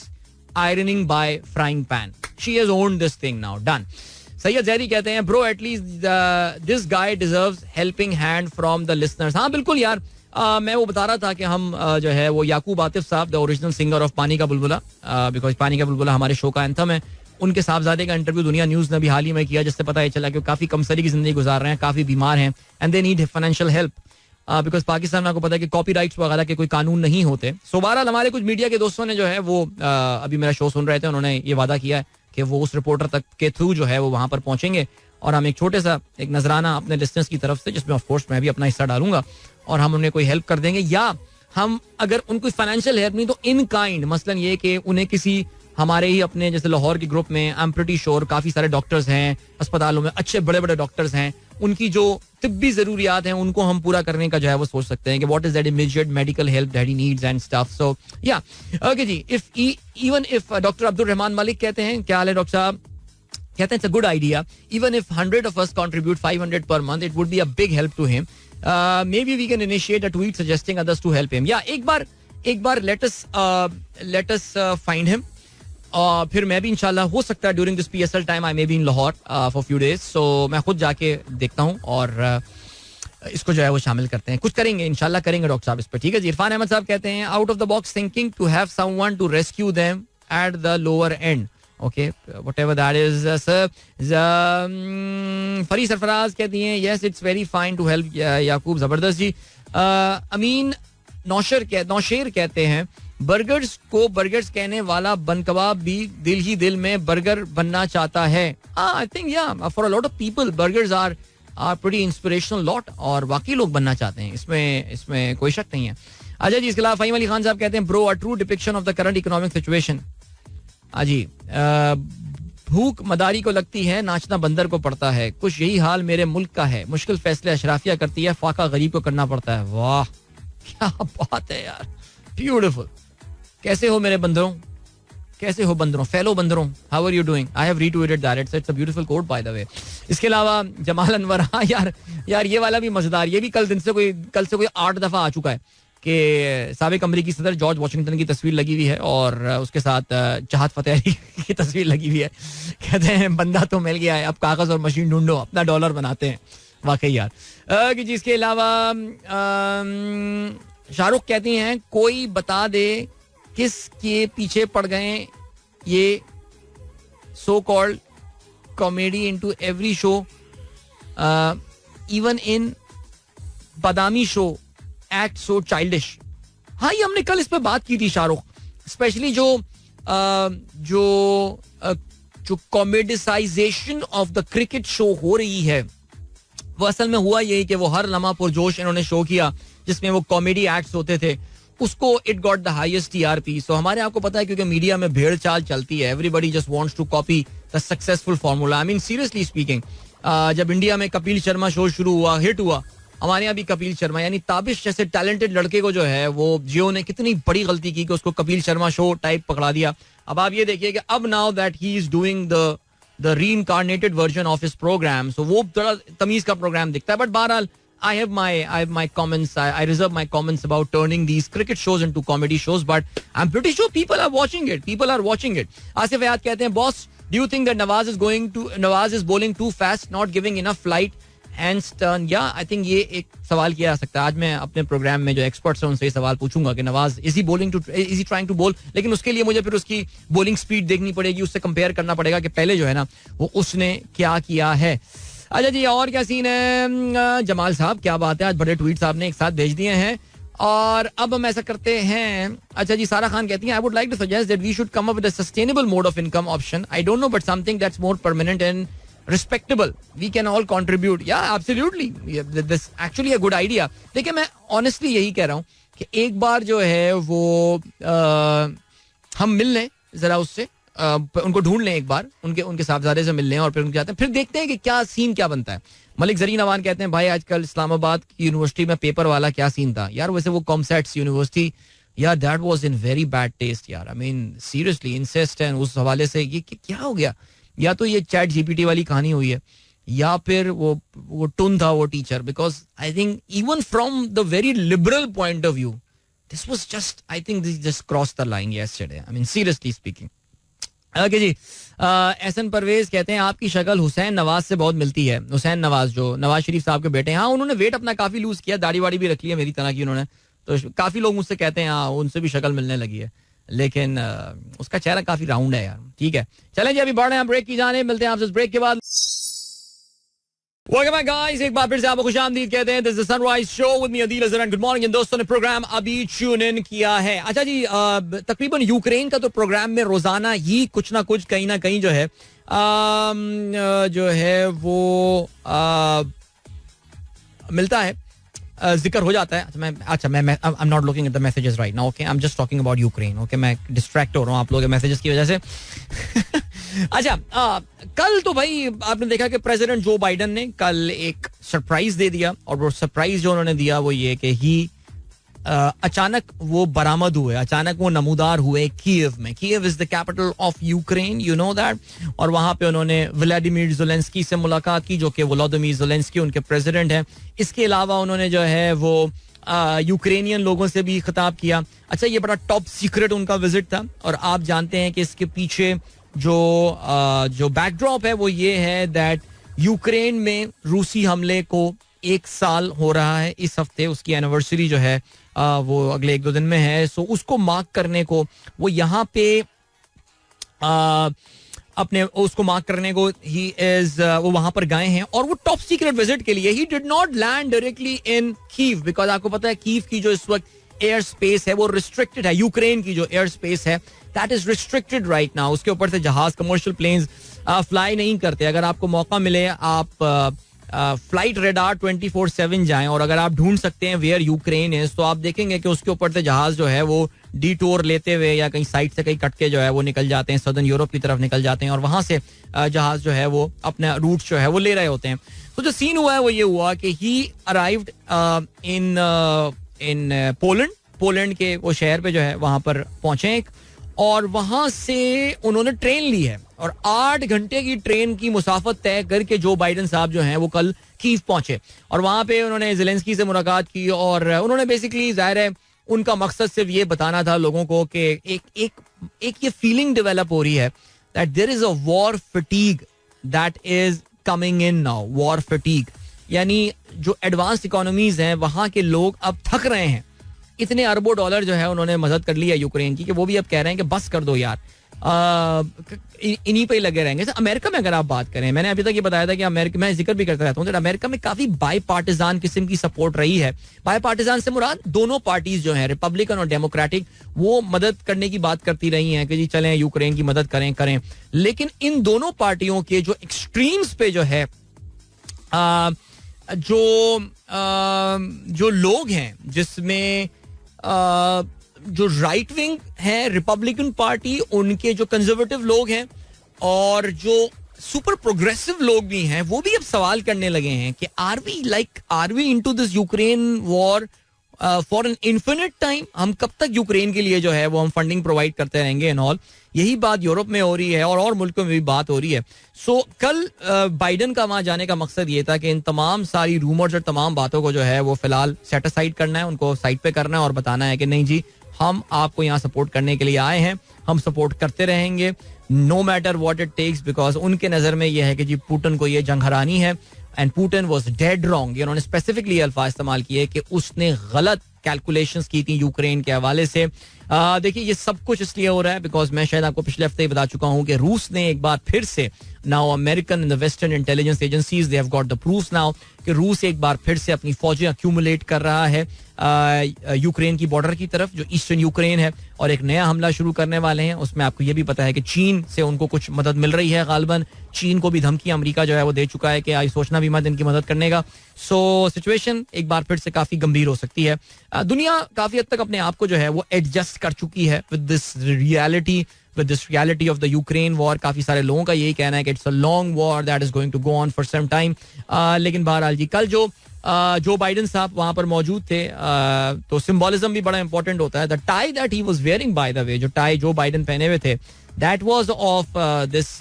ironing by frying pan. She has owned this thing now, done. Syed Zehri कहते हैं bro at least this guy deserves helping hand from the listeners. हाँ बिल्कुल यार, मैं वो बता रहा था कि हम जो है वो याकूब आतिफ साहब, द ओरिजिनल सिंगर ऑफ पानी का बुलबुला, बिकॉज पानी का बुलबुला हमारे शो का एंथम है, उनके साहबजादे का इंटरव्यू दुनिया न्यूज ने भी हाल ही में किया, जिससे पता चला कि वो काफी कमसरी की जिंदगी गुजार रहे हैं, काफी बीमार हैं and they need financial help, because Pakistan में आपको पता है कि कॉपीराइट्स वगैरह के कोई कानून नहीं होते. सो बहरहाल हमारे कुछ मीडिया के दोस्तों ने जो है वो अभी मेरा शो सुन रहे थे, उन्होंने ये वादा किया है कि वो उस रिपोर्टर तक के थ्रू जो है वो वहां पर पहुंचेंगे और हम एक छोटे सा एक नजराना अपने लिस्टनर्स की तरफ से, जिसमें ऑफ कोर्स मैं भी अपना हिस्सा डालूंगा, और हम उन्हें कोई हेल्प कर देंगे, या हम अगर उनको फाइनेंशियल हेल्प नहीं तो इन काइंड, मसलन ये कि उन्हें किसी हमारे ही अपने जैसे लाहौर के ग्रुप में आई एम प्रीटी श्योर काफी सारे डॉक्टर्स हैं अस्पतालों में, अच्छे बड़े बड़े डॉक्टर्स हैं, उनकी जो तिब्बी जरूरियात हैं उनको हम पूरा करने का जो है वो सोच सकते हैं कि what is that immediate medical help that he needs and stuff. So या ओके जी, if even if doctor Abdul Rehman Malik कहते हैं, क्या हाल है डॉक्टर साहब, कहते हैं it's a good idea, even if 100 of us contribute 500 per month, it would be a big help to him. Maybe we can initiate a tweet suggesting others to help him. Yeah, एक बार let us find him. फिर मैं भी इंशाल्लाह हो सकता है during this PSL time I may be in Lahore for few days, so मैं खुद जाके देखता हूँ और इसको जो है वो शामिल करते हैं, कुछ करेंगे इंशाल्लाह करेंगे डॉक्टर साहब इस पर. ठीक है जी. इरफान अहमद साहब कहते हैं out of the box thinking to have someone to rescue them at the lower end. Okay whatever that is sir. Fari Sarfaraz कहती हैं yes it's very fine to help Yakub, जबरदस्त जी. अमीन नौशेर कहते हैं बर्गर्स को बर्गर्स कहने वाला बनकबाब भी दिल ही दिल में बर्गर बनना चाहता है. I think yeah for a lot of people burgers are pretty inspirational lot, और बाकी लोग बनना चाहते हैं, इसमें कोई शक नहीं है. अच्छा जी. इसके अलावा फहीम अली खान साहब कहते हैं bro a true depiction of the current economic situation. जी. भूख मदारी को लगती है, नाचना बंदर को पड़ता है, कुछ यही हाल मेरे मुल्क का है, मुश्किल फैसले अशराफिया करती है, फाका गरीब को करना पड़ता है. वाह क्या बात है यार, ब्यूटीफुल. कैसे हो मेरे बंदरों, कैसे हो बंदरों, फेलो बंदरों, how are you doing. I have retweeted that, it's a beautiful quote by the way. इसके अलावा जमाल अनवर, हाँ यार ये वाला भी मजेदार, ये भी कल से कोई 8 दफा आ चुका है कि साबिक अमरीकी सदर जॉर्ज वाशिंगटन की तस्वीर लगी हुई है और उसके साथ चाहत फतेह अली की तस्वीर लगी हुई है. कहते हैं बंदा तो मिल गया है, अब कागज और मशीन ढूंढो, अपना डॉलर बनाते हैं. वाकई यार. जिसके अलावा शाहरुख कहती हैं कोई बता दे किस के पीछे पड़ गए ये so called comedy into every show, even in Badami show act so childish. हाँ ये हमने कल इस पे बात की थी शाहरुख, स्पेशली जो कॉमेडिसाइजेशन ऑफ द क्रिकेट शो हो रही है, वो असल में हुआ यही कि वो हर लम्हा पुरजोश इन्होंने शो किया जिसमें वो कॉमेडी एक्ट्स होते थे, उसको it got the highest TRP. सो हमारे आपको पता है क्योंकि मीडिया में भेड़ चाल चलती है, everybody just wants to copy the successful formula. I mean seriously speaking, जब इंडिया में कपिल शर्मा शो शुरू हुआ, हिट हुआ, हमारे यहाँ भी कपिल शर्मा यानी ताबिश जैसे टैलेंटेड लड़के को जो है वो जियो ने कितनी बड़ी गलती की कि उसको कपिल शर्मा शो टाइप पकड़ा दिया. अब आप ये देखिए कि अब now that he is doing the reincarnated version of his programme, so वो थोड़ा तमीज का प्रोग्राम दिखता है. बट बहरहाल I have my comments. I reserve my comments about turning these cricket shows into comedy shows, but I'm pretty sure people are watching it. Asif याद कहते हैं boss, do you think that Nawaz is bowling too fast, not giving enough flight and turn? Yeah, I think ये एक सवाल किया जा सकता है. आज मैं अपने प्रोग्राम में जो एक्सपर्ट्स हैं उनसे ये सवाल पूछूंगा कि Nawaz is he trying to bowl, लेकिन उसके लिए मुझे फिर उसकी bowling speed देखनी पड़ेगी, उससे कंपेयर करना पड़ेगा कि पहले जो है ना वो उसने क्या किया है. अच्छा जी. और क्या सीन है जमाल साहब, क्या बात है, आज बड़े ट्वीट्स आपने एक साथ भेज दिए हैं. और अब हम ऐसा करते हैं. अच्छा जी. सारा खान कहती हैं I would like to suggest that we should come up with a sustainable mode of income option. I don't know but something that's more permanent and respectable. We can all contribute. या absolutely, this actually a good idea. देखिए मैं honestly यही कह रहा हूँ कि एक बार जो है वो हम मिल लें जरा उससे, उनको ढूंढ लें एक बार, उनके साहबजादे से मिल लें और फिर उनके जाते हैं, फिर देखते हैं कि क्या सीन क्या बनता है. मलिक जरीन अवान कहते हैं भाई आजकल इस्लामाबाद की यूनिवर्सिटी में पेपर वाला क्या सीन था यार. वैसे वो कॉमसेट्स यूनिवर्सिटी यार that was in very bad taste यार. आई मीन सीरियसली इंसेस्ट है उस हवाले से. ये क्या हो गया? या तो ये चैट जीपीटी वाली कहानी हुई है या फिर वो टुन था वो teacher. Because I think even from the very liberal point of view this was just, I think this just cross the line yesterday. I mean seriously speaking. Okay जी. एहसन परवेज कहते हैं आपकी शक्ल हुसैन नवाज से बहुत मिलती है. हुसैन नवाज जो नवाज शरीफ साहब के बेटे हैं. हाँ, उन्होंने वेट अपना काफी लूज किया, दाढ़ी वाड़ी भी रख लिया मेरी तरह की उन्होंने. तो काफी लोग मुझसे कहते हैं हाँ उनसे भी शक्ल मिलने लगी है, लेकिन उसका चेहरा काफी राउंड है यार. ठीक है, चलें जी, अभी बढ़ रहे हैं ब्रेक की जाने. मिलते हैं आपसे ब्रेक के बाद. Welcome back guys, एक बार फिर से आपको खुशामदीद कहते हैं. This is the Sunrise Show with me Adil Azhar and good morning. इन दोस्तों ने प्रोग्राम अभी ट्यून इन किया है. अच्छा जी, तकरीबन यूक्रेन का तो प्रोग्राम में रोजाना ही कुछ ना कुछ कहीं ना कहीं जो है वो मिलता है, जिक्र हो जाता है. मैं I am not looking at the messages right now. Okay, I am just talking about Ukraine. Okay, मैं डिस्ट्रैक्ट हो रहा हूँ आप लोगों के मैसेजेस की वजह से. अच्छा, कल तो भाई आपने देखा कि प्रेसिडेंट जो बाइडन ने कल एक सरप्राइज दे दिया. और वो सरप्राइज जो उन्होंने दिया वो ये कि ही अचानक वो बरामद हुए, अचानक वो नमूदार हुए कीव में. Kyiv is the capital of Ukraine, you know that. और वहां पे उन्होंने व्लादिमीर ज़ेलेंस्की से मुलाकात की, जो कि वोलोदिमीर ज़ेलेंस्की उनके प्रेसिडेंट हैं. इसके अलावा उन्होंने जो है वो यूक्रेनियन लोगों से भी खिताब किया. अच्छा, ये बड़ा टॉप सीक्रेट उनका विजिट था. और आप जानते हैं कि इसके पीछे जो बैकड्रॉप है वो ये है दैट यूक्रेन में रूसी हमले को 1 साल हो रहा है इस हफ्ते. उसकी एनिवर्सरी जो है वो अगले 1-2 दिन में है. सो उसको मार्क करने को वो यहाँ पे अपने उसको मार्क करने को वो वहां पर गए हैं. और वो टॉप सीक्रेट विजिट के लिए he did not land directly in Kyiv. Because आपको पता है कीव की जो इस वक्त एयर स्पेस है वो रिस्ट्रिक्टेड है. यूक्रेन की जो एयर स्पेस है that is restricted right now. उसके ऊपर से जहाज, कमर्शियल प्लेन्स फ्लाई नहीं करते. अगर आपको मौका मिले आप फ्लाइट रेडार 24/7 जाएं और अगर आप ढूंढ सकते हैं वेयर यूक्रेन इज, तो आप देखेंगे कि उसके ऊपर से जहाज जो है वो डिटूर लेते हुए या कहीं साइड से कहीं कट के जो है वो निकल जाते हैं, सदर्न यूरोप की तरफ निकल जाते हैं. और वहां से जहाज जो है वो अपना रूट जो है वो ले रहे होते हैं. तो जो सीन हुआ है वो ये हुआ कि ही अराइव्ड इन पोलैंड के वो शहर पे जो है वहां पर पहुंचे. और वहां से उन्होंने ट्रेन ली है और 8 घंटे की ट्रेन की मुसाफत तय करके जो बाइडन साहब जो हैं वो कल कीव पहुंचे. और वहां पे उन्होंने ज़ेलेंस्की से मुलाकात की. और उन्होंने बेसिकली जाहिर है उनका मकसद सिर्फ ये बताना था लोगों को कि एक ये फीलिंग डेवलप हो रही है that there is a war fatigue that is coming in now. War fatigue यानी जो एडवांस्ड इकोनॉमीज हैं वहां के लोग अब थक रहे हैं. इतने अरबों डॉलर जो है उन्होंने मदद कर ली है यूक्रेन की कि वो भी अब कह रहे हैं कि बस कर दो यार, इन्हीं पे ही लगे रहेंगे. अमेरिका में अगर आप बात करें, मैंने अभी तक ये बताया था कि अमेरिका, मैं जिक्र भी करता रहता हूँ, अमेरिका में काफी बाई पार्टिजान किस्म की सपोर्ट रही है. बाई पार्टिजान से मुराद दोनों पार्टीज जो है, रिपब्लिकन और डेमोक्रेटिक, वो मदद करने की बात करती रही हैं कि जी चलें यूक्रेन की मदद करें. लेकिन इन दोनों पार्टियों के जो एक्सट्रीम्स पे जो है जो लोग हैं, जिसमें जो राइट विंग है रिपब्लिकन पार्टी, उनके जो कंजर्वेटिव लोग हैं और जो सुपर प्रोग्रेसिव लोग भी हैं, वो भी अब सवाल करने लगे हैं कि are we into this Ukraine war for an infinite time. हम कब तक यूक्रेन के लिए जो है वो हम फंडिंग प्रोवाइड करते रहेंगे एंड ऑल. यही बात यूरोप में हो रही है और मुल्कों में भी बात हो रही है. सो कल बाइडन का वहां जाने का मकसद ये था कि इन तमाम सारी रूमर्स और तमाम बातों को जो है वो फिलहाल सेट असाइड करना है, उनको साइड पे करना है और बताना है कि नहीं जी, हम आपको यहाँ सपोर्ट करने के लिए आए हैं, हम सपोर्ट करते रहेंगे no matter what it takes. Because उनके नजर में यह है कि जी पुतिन को ये जंग हरानी है and Putin was dead wrong. उन्होंने स्पेसिफिकली अल्फाज इस्तेमाल किए कि उसने गलत कैलकुलेशंस की थी यूक्रेन के हवाले से. देखिए, ये सब कुछ इसलिए हो रहा है बिकॉज मैं शायद आपको पिछले हफ्ते ही बता चुका हूं कि रूस ने एक बार फिर से, now American and the western intelligence agencies they have got the proofs now कि रूस एक बार फिर से अपनी फौजें अक्यूमुलेट कर रहा है यूक्रेन की बॉर्डर की तरफ, जो ईस्टर्न यूक्रेन है, और एक नया हमला शुरू करने वाले हैं. उसमें आपको ये भी पता है कि चीन से उनको कुछ मदद मिल रही है. गालिबन चीन को भी धमकी अमेरिका जो है वो दे चुका है कि आई सोचना भी मत इनकी मदद करने का. सो सिचुएशन एक बार फिर से काफी गंभीर हो सकती है. दुनिया काफी हद तक अपने आप को जो है वो एडजस्ट कर चुकी है with this reality with this reality of the Ukraine war. काफी सारे लोगों का यही कहना है कि it's a long war that is going to go on for some time. लेकिन बहरहाल जी, कल जो बाइडन साहब वहां पर मौजूद थे, तो सिंबोलिज्म भी बड़ा इंपॉर्टेंट होता है. The tie that he was wearing, bye the वे, जो टाई जो बाइडन पहने हुए थे, that was of this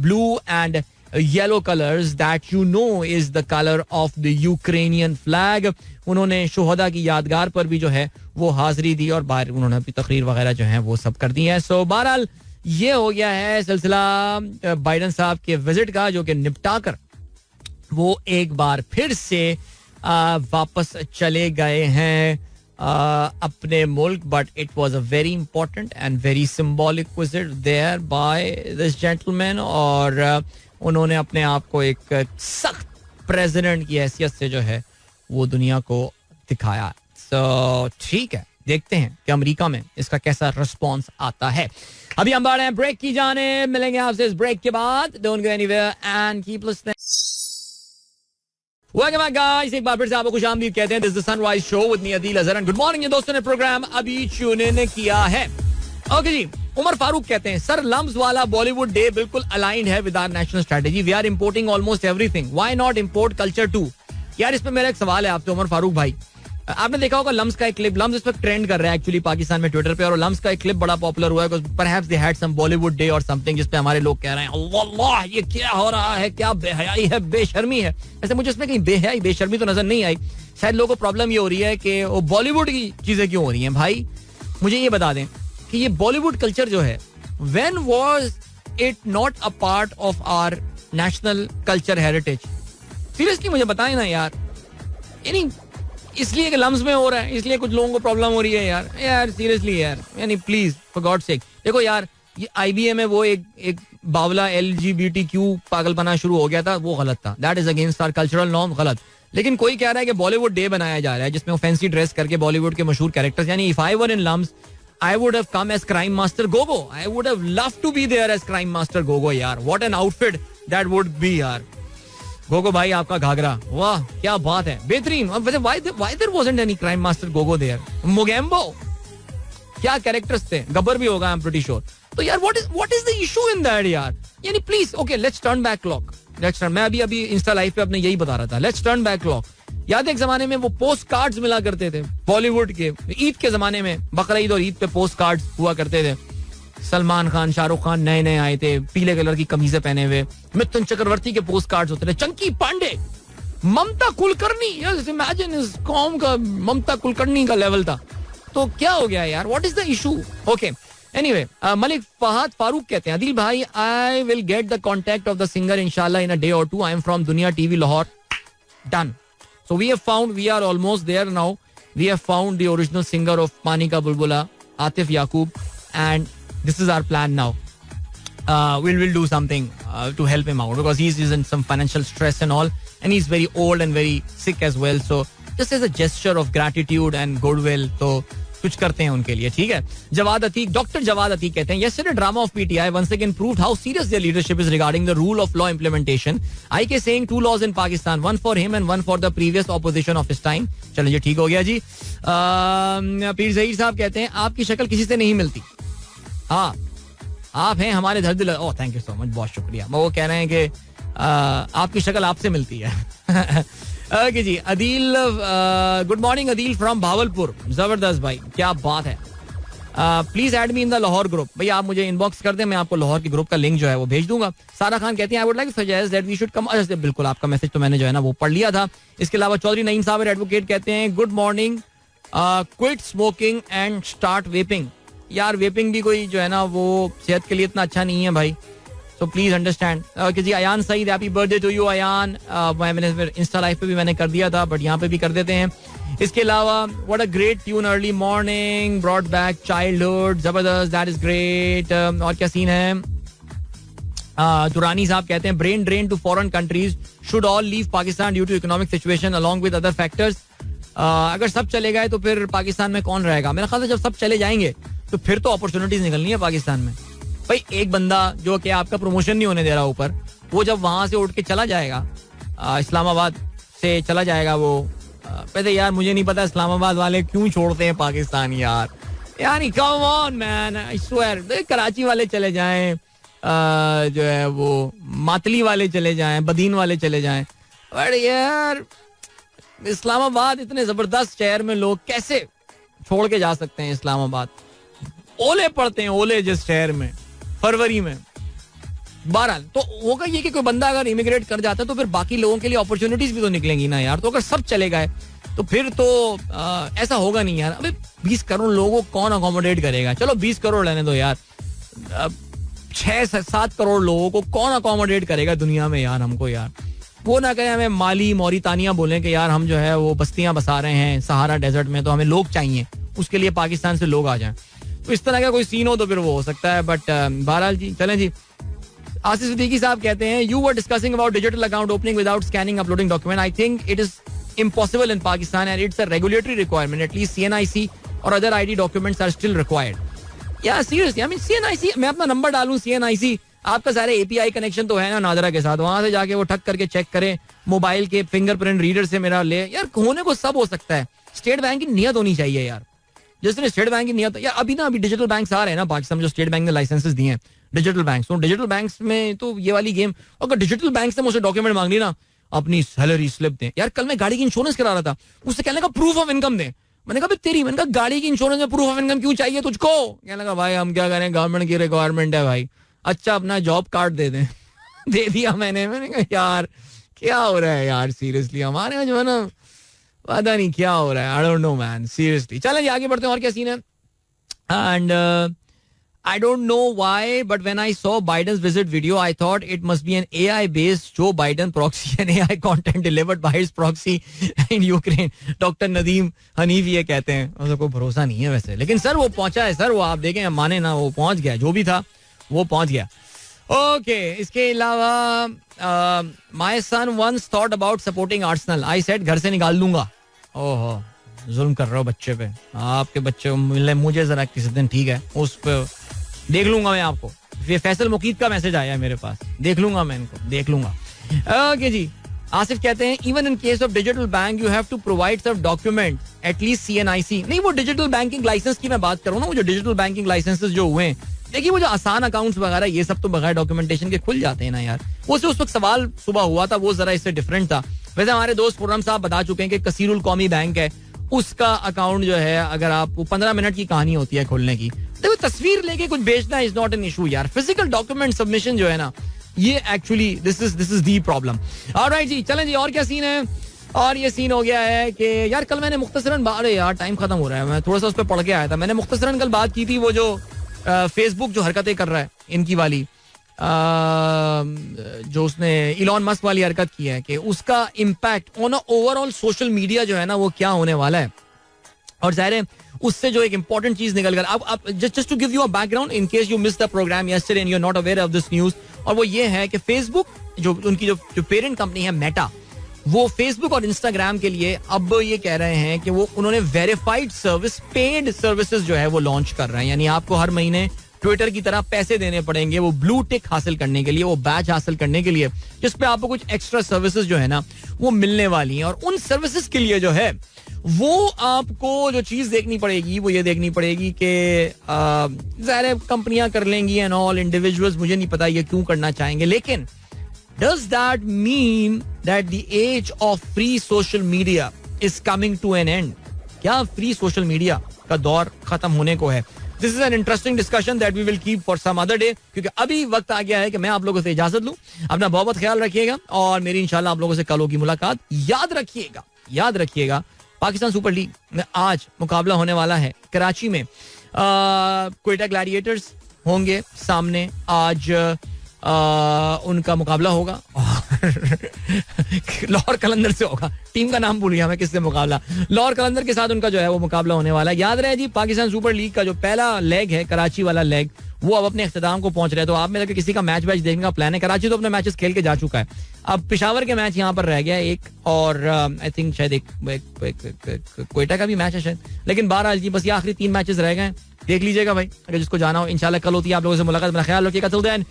blue and yellow colours that you know is the colour of the Ukrainian flag. उन्होंने शुहदा की यादगार पर भी जो है वो हाजिरी दी और बाहर उन्होंने अपनी तकरीर वगैरह जो है वो सब कर दी है. सो बहरहाल ये हो गया है सिलसिला बाइडन साहब के विजिट का, जो कि निपटा कर वो एक बार फिर से वापस चले गए हैं अपने मुल्क. But it was a very important and very symbolic visit there by this gentleman. और उन्होंने अपने आप को एक सख्त प्रेसिडेंट की हैसियत से जो है वो दुनिया को दिखाया. सो ठीक है, देखते हैं कि अमेरिका में इसका कैसा रिस्पॉन्स आता है. अभी हम बढ़ रहे हैं ब्रेक की जाने, मिलेंगे आपसे इस ब्रेक के बाद. Don't go anywhere and keep listening. Welcome back guys, एक बार फिर से आपको खुशामदीद कहते हैं. This is the Sunrise Show with me Adeel Azhar and good morning. ये दोस्तों ने प्रोग्राम अभी ट्यून इन किया है. ओके जी, उमर फारूक कहते हैं सर लम्स वाला बॉलीवुड डे बिल्कुल अलाइंड है with our national strategy. We are importing almost everything, why not import culture too. यार इसमें मेरा एक सवाल है आपसे उमर फारूक भाई. आपने देखा होगा लम्स का एक क्लिप, लम्स इस वक्त ट्रेंड कर रहा है एक्चुअली पाकिस्तान में ट्विटर पे, और लम्स का एक क्लिप बड़ा पॉपुलर हुआ है perhaps they had some Bollywood day और समथिंग, जिस पे हमारे लोग कह रहे हैं अल्लाह ये क्या हो रहा है, क्या बेहयाई है, बेशर्मी है. वैसे मुझे इसमें कहीं बेहयाई बेशर्मी तो नजर नहीं आई. शायद लोगों को प्रॉब्लम ये हो रही है कि वो बॉलीवुड की चीजें क्यों हो रही हैं. भाई मुझे ये बता दें कि ये बॉलीवुड कल्चर जो है, when was it not a part of our national culture heritage? Seriously मुझे बताएं ना यार. यानी इसलिए कि लम्स में हो रहा है, इसलिए कुछ लोगों को प्रॉब्लम हो रही है यार. यार सीरियसली यार, यानी प्लीज फॉर गॉड सेक. देखो यार, ये IBA में वो एक बावला LGBTQ पागलपना शुरू हो गया था, वो गलत था. That is against our cultural norm, गलत. लेकिन कोई कह रहा है कि बॉलीवुड डे बनाया जा रहा है जिसमें वो फैंसी ड्रेस करके बॉलीवुड के मशहूर कैरेक्टर्स, यानी if I were in LUMS I would have come as crime master Gogo. I would have loved to be there as crime master Gogo यार. What an outfit that would be यार. गोगो भाई आपका घाघरा, वाह क्या बात है, बेहतरीन. वैसे why there wasn't any crime master Gogo there? Mogambo, क्या कैरेक्टर्स थे. गब्बर भी होगा, I'm pretty sure. तो यार what is the issue in that यार? यानी please okay, let's turn back clock. मैं अभी इंस्टा लाइव पे अपने यही बता रहा था. Let's turn back clock. याद है एक जमाने में वो पोस्ट कार्ड्स मिला करते थे बॉलीवुड के, ईद के जमाने में, बकरा ईद और ईद पे पोस्ट कार्ड्स हुआ करते थे. सलमान खान, शाहरुख खान नए नए आए थे, पीले कलर की कमीजें पहने हुए. मिथुन चक्रवर्ती के पोस्ट कार्ड्स होते थे. चंकी पांडे, ममता कुलकर्णी, इमेजिन इस कौम का ममता कुलकर्णी का लेवल था. तो क्या हो गया यार, what is the issue? Okay anyway, Malik Fahad Farooq कहते हैं अदिल भाई I will get the contact of the singer इंशाल्लाह in a day or two. I am from Dunya TV Lahore. Done. So we are almost there now. We have found the original singer of Pani Ka Bulbula, Atif Yaqub, and this is our plan now. We'll do something to help him out because he's in some financial stress and all, and he's very old and very sick as well. So just as a gesture of gratitude and goodwill, तो कुछ करते हैं उनके लिए, ठीक है. Jawad Atiq, doctor Jawad Atiq कहते हैं yesterday drama of PTI once again proved how serious their leadership is regarding the rule of law implementation. IK saying 2 laws in Pakistan, one for him and one for the previous opposition of his time. चलो ये ठीक हो गया जी. पीर ज़हीर साहब कहते हैं आपकी शक्ल किसी से नहीं मिलती. हाँ आप हैं हमारे धर दिल. Oh thank you so much, बहुत शुक्रिया. वो कह रहे हैं कि आपकी शक्ल आपसे मिलती है. Okay ji, Adeel, good morning Adeel from Bahawalpur. जबरदस्त भाई, क्या बात है. Please add me in the Lahore group. भाई आप मुझे इनबॉक्स कर दें, मैं आपको लाहौर के ग्रुप का लिंक जो है वो भेज दूंगा. सारा खान कहती हैं I would like to suggest that we should come. बिल्कुल, आपका मैसेज तो मैंने जो है ना वो पढ़ लिया था. इसके अलावा चौधरी नईम साहब एडवोकेट कहते हैं good morning, quit smoking and start vaping. यार वेपिंग भी कोई जो है ना वो सेहत के लिए इतना अच्छा नहीं है भाई. So please understand. Okay ji, Ayaan Saeed, happy birthday to you Ayaan. मैंने इंस्टा लाइव पे भी मैंने कर दिया था, बट यहाँ पे भी कर देते हैं. इसके अलावा what a great tune, early morning, brought back childhood, जबरदस्त, दैट इज ग्रेट. और क्या सीन है. दुरानी साहब कहते हैं brain drain to foreign countries, should all leave Pakistan due to economic situation along with other factors. अगर सब चले गए तो फिर पाकिस्तान में कौन रहेगा? मेरा ख्याल है जब सब चले जाएंगे तो फिर तो अपॉर्चुनिटीज निकलनी है पाकिस्तान में. भाई एक बंदा जो कि आपका प्रमोशन नहीं होने दे रहा ऊपर, वो जब वहां से उठ के चला जाएगा, इस्लामाबाद से चला जाएगा वो. पहले यार मुझे नहीं पता इस्लामाबाद वाले क्यों छोड़ते हैं पाकिस्तान यार. यानी come on man, I swear. Karachi वाले चले जाएं, जो है वो मातली वाले चले जाएं, बदीन वाले चले जाएं, बट यार इस्लामाबाद इतने जबरदस्त शहर में लोग कैसे छोड़ के जा सकते हैं इस्लामाबाद? ओले पड़ते हैं, ओले जिस शहर में फरवरी में. बहरहाल तो होगा ये कि कोई बंदा अगर इमिग्रेट कर जाता है तो फिर बाकी लोगों के लिए अपॉर्चुनिटीज भी तो निकलेंगी ना यार. तो अगर सब चले गए तो फिर तो ऐसा होगा नहीं यार. अबे 20 करोड़ लोगों को कौन अकोमोडेट करेगा? चलो 20 करोड़ लेने दो यार, 6-7 करोड़ लोगों को कौन अकोमोडेट करेगा दुनिया में यार? हमको यार वो ना करें हमें माली मौरितानिया बोलें कि यार हम जो है वो बस्तियां बसा रहे हैं सहारा डेजर्ट में, तो हमें लोग चाहिए, उसके लिए पाकिस्तान से लोग आ जाएं. तो इस तरह का कोई सीन हो तो फिर वो हो सकता है. बट बहरहाल जी चलें जी. आसिफ सिद्दीकी साहब कहते हैं you were discussing about digital account opening without scanning uploading document. I think it is impossible in Pakistan and it's a regulatory requirement. At least CNIC or other ID documents are still required. Yeah, seriously. I mean CNIC, मैं अपना number डालूं CNIC, आपका सारे API connection तो है ना नादरा के साथ, वहां से जाके वो ठक करके चेक करे मोबाइल के फिंगरप्रिंट रीडर से मेरा ले. यार होने को सब हो सकता है. स्टेट बैंक की नियत होनी चाहिए यार. जिसने स्टेट बैंक की नियत, यार अभी डिजिटल बैंक आ रहे हैं ना पाकिस्तान में, जो स्टेट बैंक ने लाइसेंसेस दिए हैं डिजिटल बैंक. तो डिजिटल बैंक में तो ये वाली गेम, अगर डिजिटल बैंक से मुझसे डॉक्यूमेंट मांग ली ना, अपनी सैलरी स्लिप दें. यार कल मैं गाड़ी की इंश्योरेंस करा रहा था, उससे कहने का प्रूफ ऑफ इनकम दें. मैंने कहा तेरी, मैंने कहा गाड़ी की इंश्योरेंस में प्रूफ ऑफ इनकम क्यों चाहिए तुझको? कहने लगा भाई हम क्या करें, गवर्नमेंट की रिक्वायरमेंट है भाई. अच्छा अपना जॉब कार्ड दे दें. दे दिया मैंने कहा यार क्या हो रहा है यार, सीरियसली हमारे यहाँ जो है ना पता नहीं क्या हो रहा है. आई डोंट नो मैन, सीरियसली. चलें आगे बढ़ते हैं और क्या सीन है. And I don't know why, but when I saw Biden's visit video, I thought it must be an AI-based Joe Biden proxy and AI content delivered by his proxy in Ukraine. Doctor Nadeem Hanif ये कहते हैं. उसको कोई भरोसा नहीं है वैसे, लेकिन सर वो पहुंचा है सर, वो आप देखें माने ना, वो पहुंच गया, जो भी था वो पहुंच गया. ओके, इसके अलावा my son once thought about supporting Arsenal. I said घर से निकाल दूंगा. ओहो, जुल्म कर रहे हो बच्चे पे. आपके बच्चे को मिले मुझे जरा किसी दिन, ठीक है, उस पे देख लूंगा मैं आपको. ये फैसल मुकीद का मैसेज आया है मेरे पास, देख लूंगा मैं इनको, देख लूंगा. ओके जी. आसिफ कहते हैं even in case of digital bank you have to provide some document at least CNIC. नहीं, वो डिजिटल बैंकिंग लाइसेंस की मैं बात करूँ ना, वो जो डिजिटल बैंकिंग लाइसेंसेस जो हुए हैं, देखिए वो जो आसान अकाउंट्स वगैरह ये सब तो बगैर डॉक्यूमेंटेशन के खुल जाते हैं ना यार. वो उस वक्त सवाल सुबह हुआ था वो जरा इससे डिफरेंट था. वैसे हमारे दोस्त खुर्रम साहब बता चुके हैं कि कसीरुल कौमी बैंक है, उसका अकाउंट जो है अगर आप 15 मिनट की कहानी होती है खोलने की. देखो तस्वीर लेके कुछ बेचना इज नॉट एन इशू यार. फिजिकल डॉक्यूमेंट सबमिशन जो है ना, ये actually this is the problem. Alright जी चलें जी, और क्या सीन है. और ये सीन हो गया है कि यार कल मैंने मुख्तसरन, अरे यार टाइम खत्म हो रहा है, मैं थोड़ा सा उस पर पढ़ के आया था. मैंने मुख्तसरन कल बात की थी वो जो फेसबुक जो हरकतें कर रहा है इनकी वाली, जो उसने इलॉन मस्क वाली हरकत की है, कि उसका impact on overall social media जो है ना वो क्या होने वाला है. और जाहिर है उससे जो एक इंपॉर्टेंट चीज निकल कर, अब just to give you a background in case you miss the programme yesterday and you are not aware of this news. और वो ये है कि फेसबुक जो उनकी जो पेरेंट कंपनी है मेटा, वो फेसबुक और इंस्टाग्राम के लिए अब ये कह रहे हैं कि वो उन्होंने वेरीफाइड सर्विस, पेड सर्विसेज जो है वो लॉन्च कर रहे हैं. यानी आपको हर महीने ट्विटर की तरह पैसे देने पड़ेंगे वो ब्लू टिक हासिल करने के लिए, वो बैच हासिल करने के लिए, जिसपे आपको कुछ एक्स्ट्रा सर्विसेज जो है ना वो मिलने वाली हैं. और उन सर्विसेज के लिए जो है वो आपको जो चीज देखनी पड़ेगी वो ये देखनी पड़ेगी कि ज़ाहिर कंपनियां कर लेंगी एंड ऑल, इंडिविजुअल्स मुझे नहीं पता ये क्यों करना चाहेंगे. लेकिन does that mean that the age of free social media is coming to an end? क्या फ्री सोशल मीडिया का दौर खत्म होने को है? This is an interesting discussion that we will keep for some other day, क्योंकि अभी वक्त आ गया है कि मैं आप लोगों से इजाजत लूं. अपना बहुत ख्याल रखिएगा और मेरी इंशाल्लाह आप लोगों से कल होगी मुलाकात. याद रखिएगा पाकिस्तान सुपर लीग में आज मुकाबला होने वाला है कराची में. क्वेटा ग्लैडिएटर्स होंगे सामने आज, उनका मुकाबला होगा लाहौर कलंदर से होगा. टीम का नाम भूल गया मैं किससे मुकाबला. लाहौर कलंदर के साथ उनका जो है वो मुकाबला होने वाला है. याद रहे जी पाकिस्तान सुपर लीग का जो पहला लेग है, कराची वाला लेग, वो अब अपने इख्तिताम को पहुंच रहे हैं. तो आप में अगर किसी का मैच देखने का प्लान है, कराची तो अपने मैचेस खेल के जा चुका है, अब पेशावर के मैच यहाँ पर रह गया एक, और आई थिंक शायद एक क्वेटा का भी मैच है शायद. लेकिन बहरहाल जी बस ये आखिरी 3 मैचेस रह गए. देख लीजिएगा भाई अगर जिसको जाना हो. इंशाल्लाह कल होती है आप लोगों से मुलाकात. अपना ख्याल रखिएगा. Till then,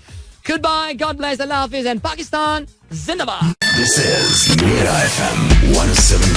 goodbye, God bless, Allah Hafiz, and Pakistan Zindabad. This is Mira FM 107.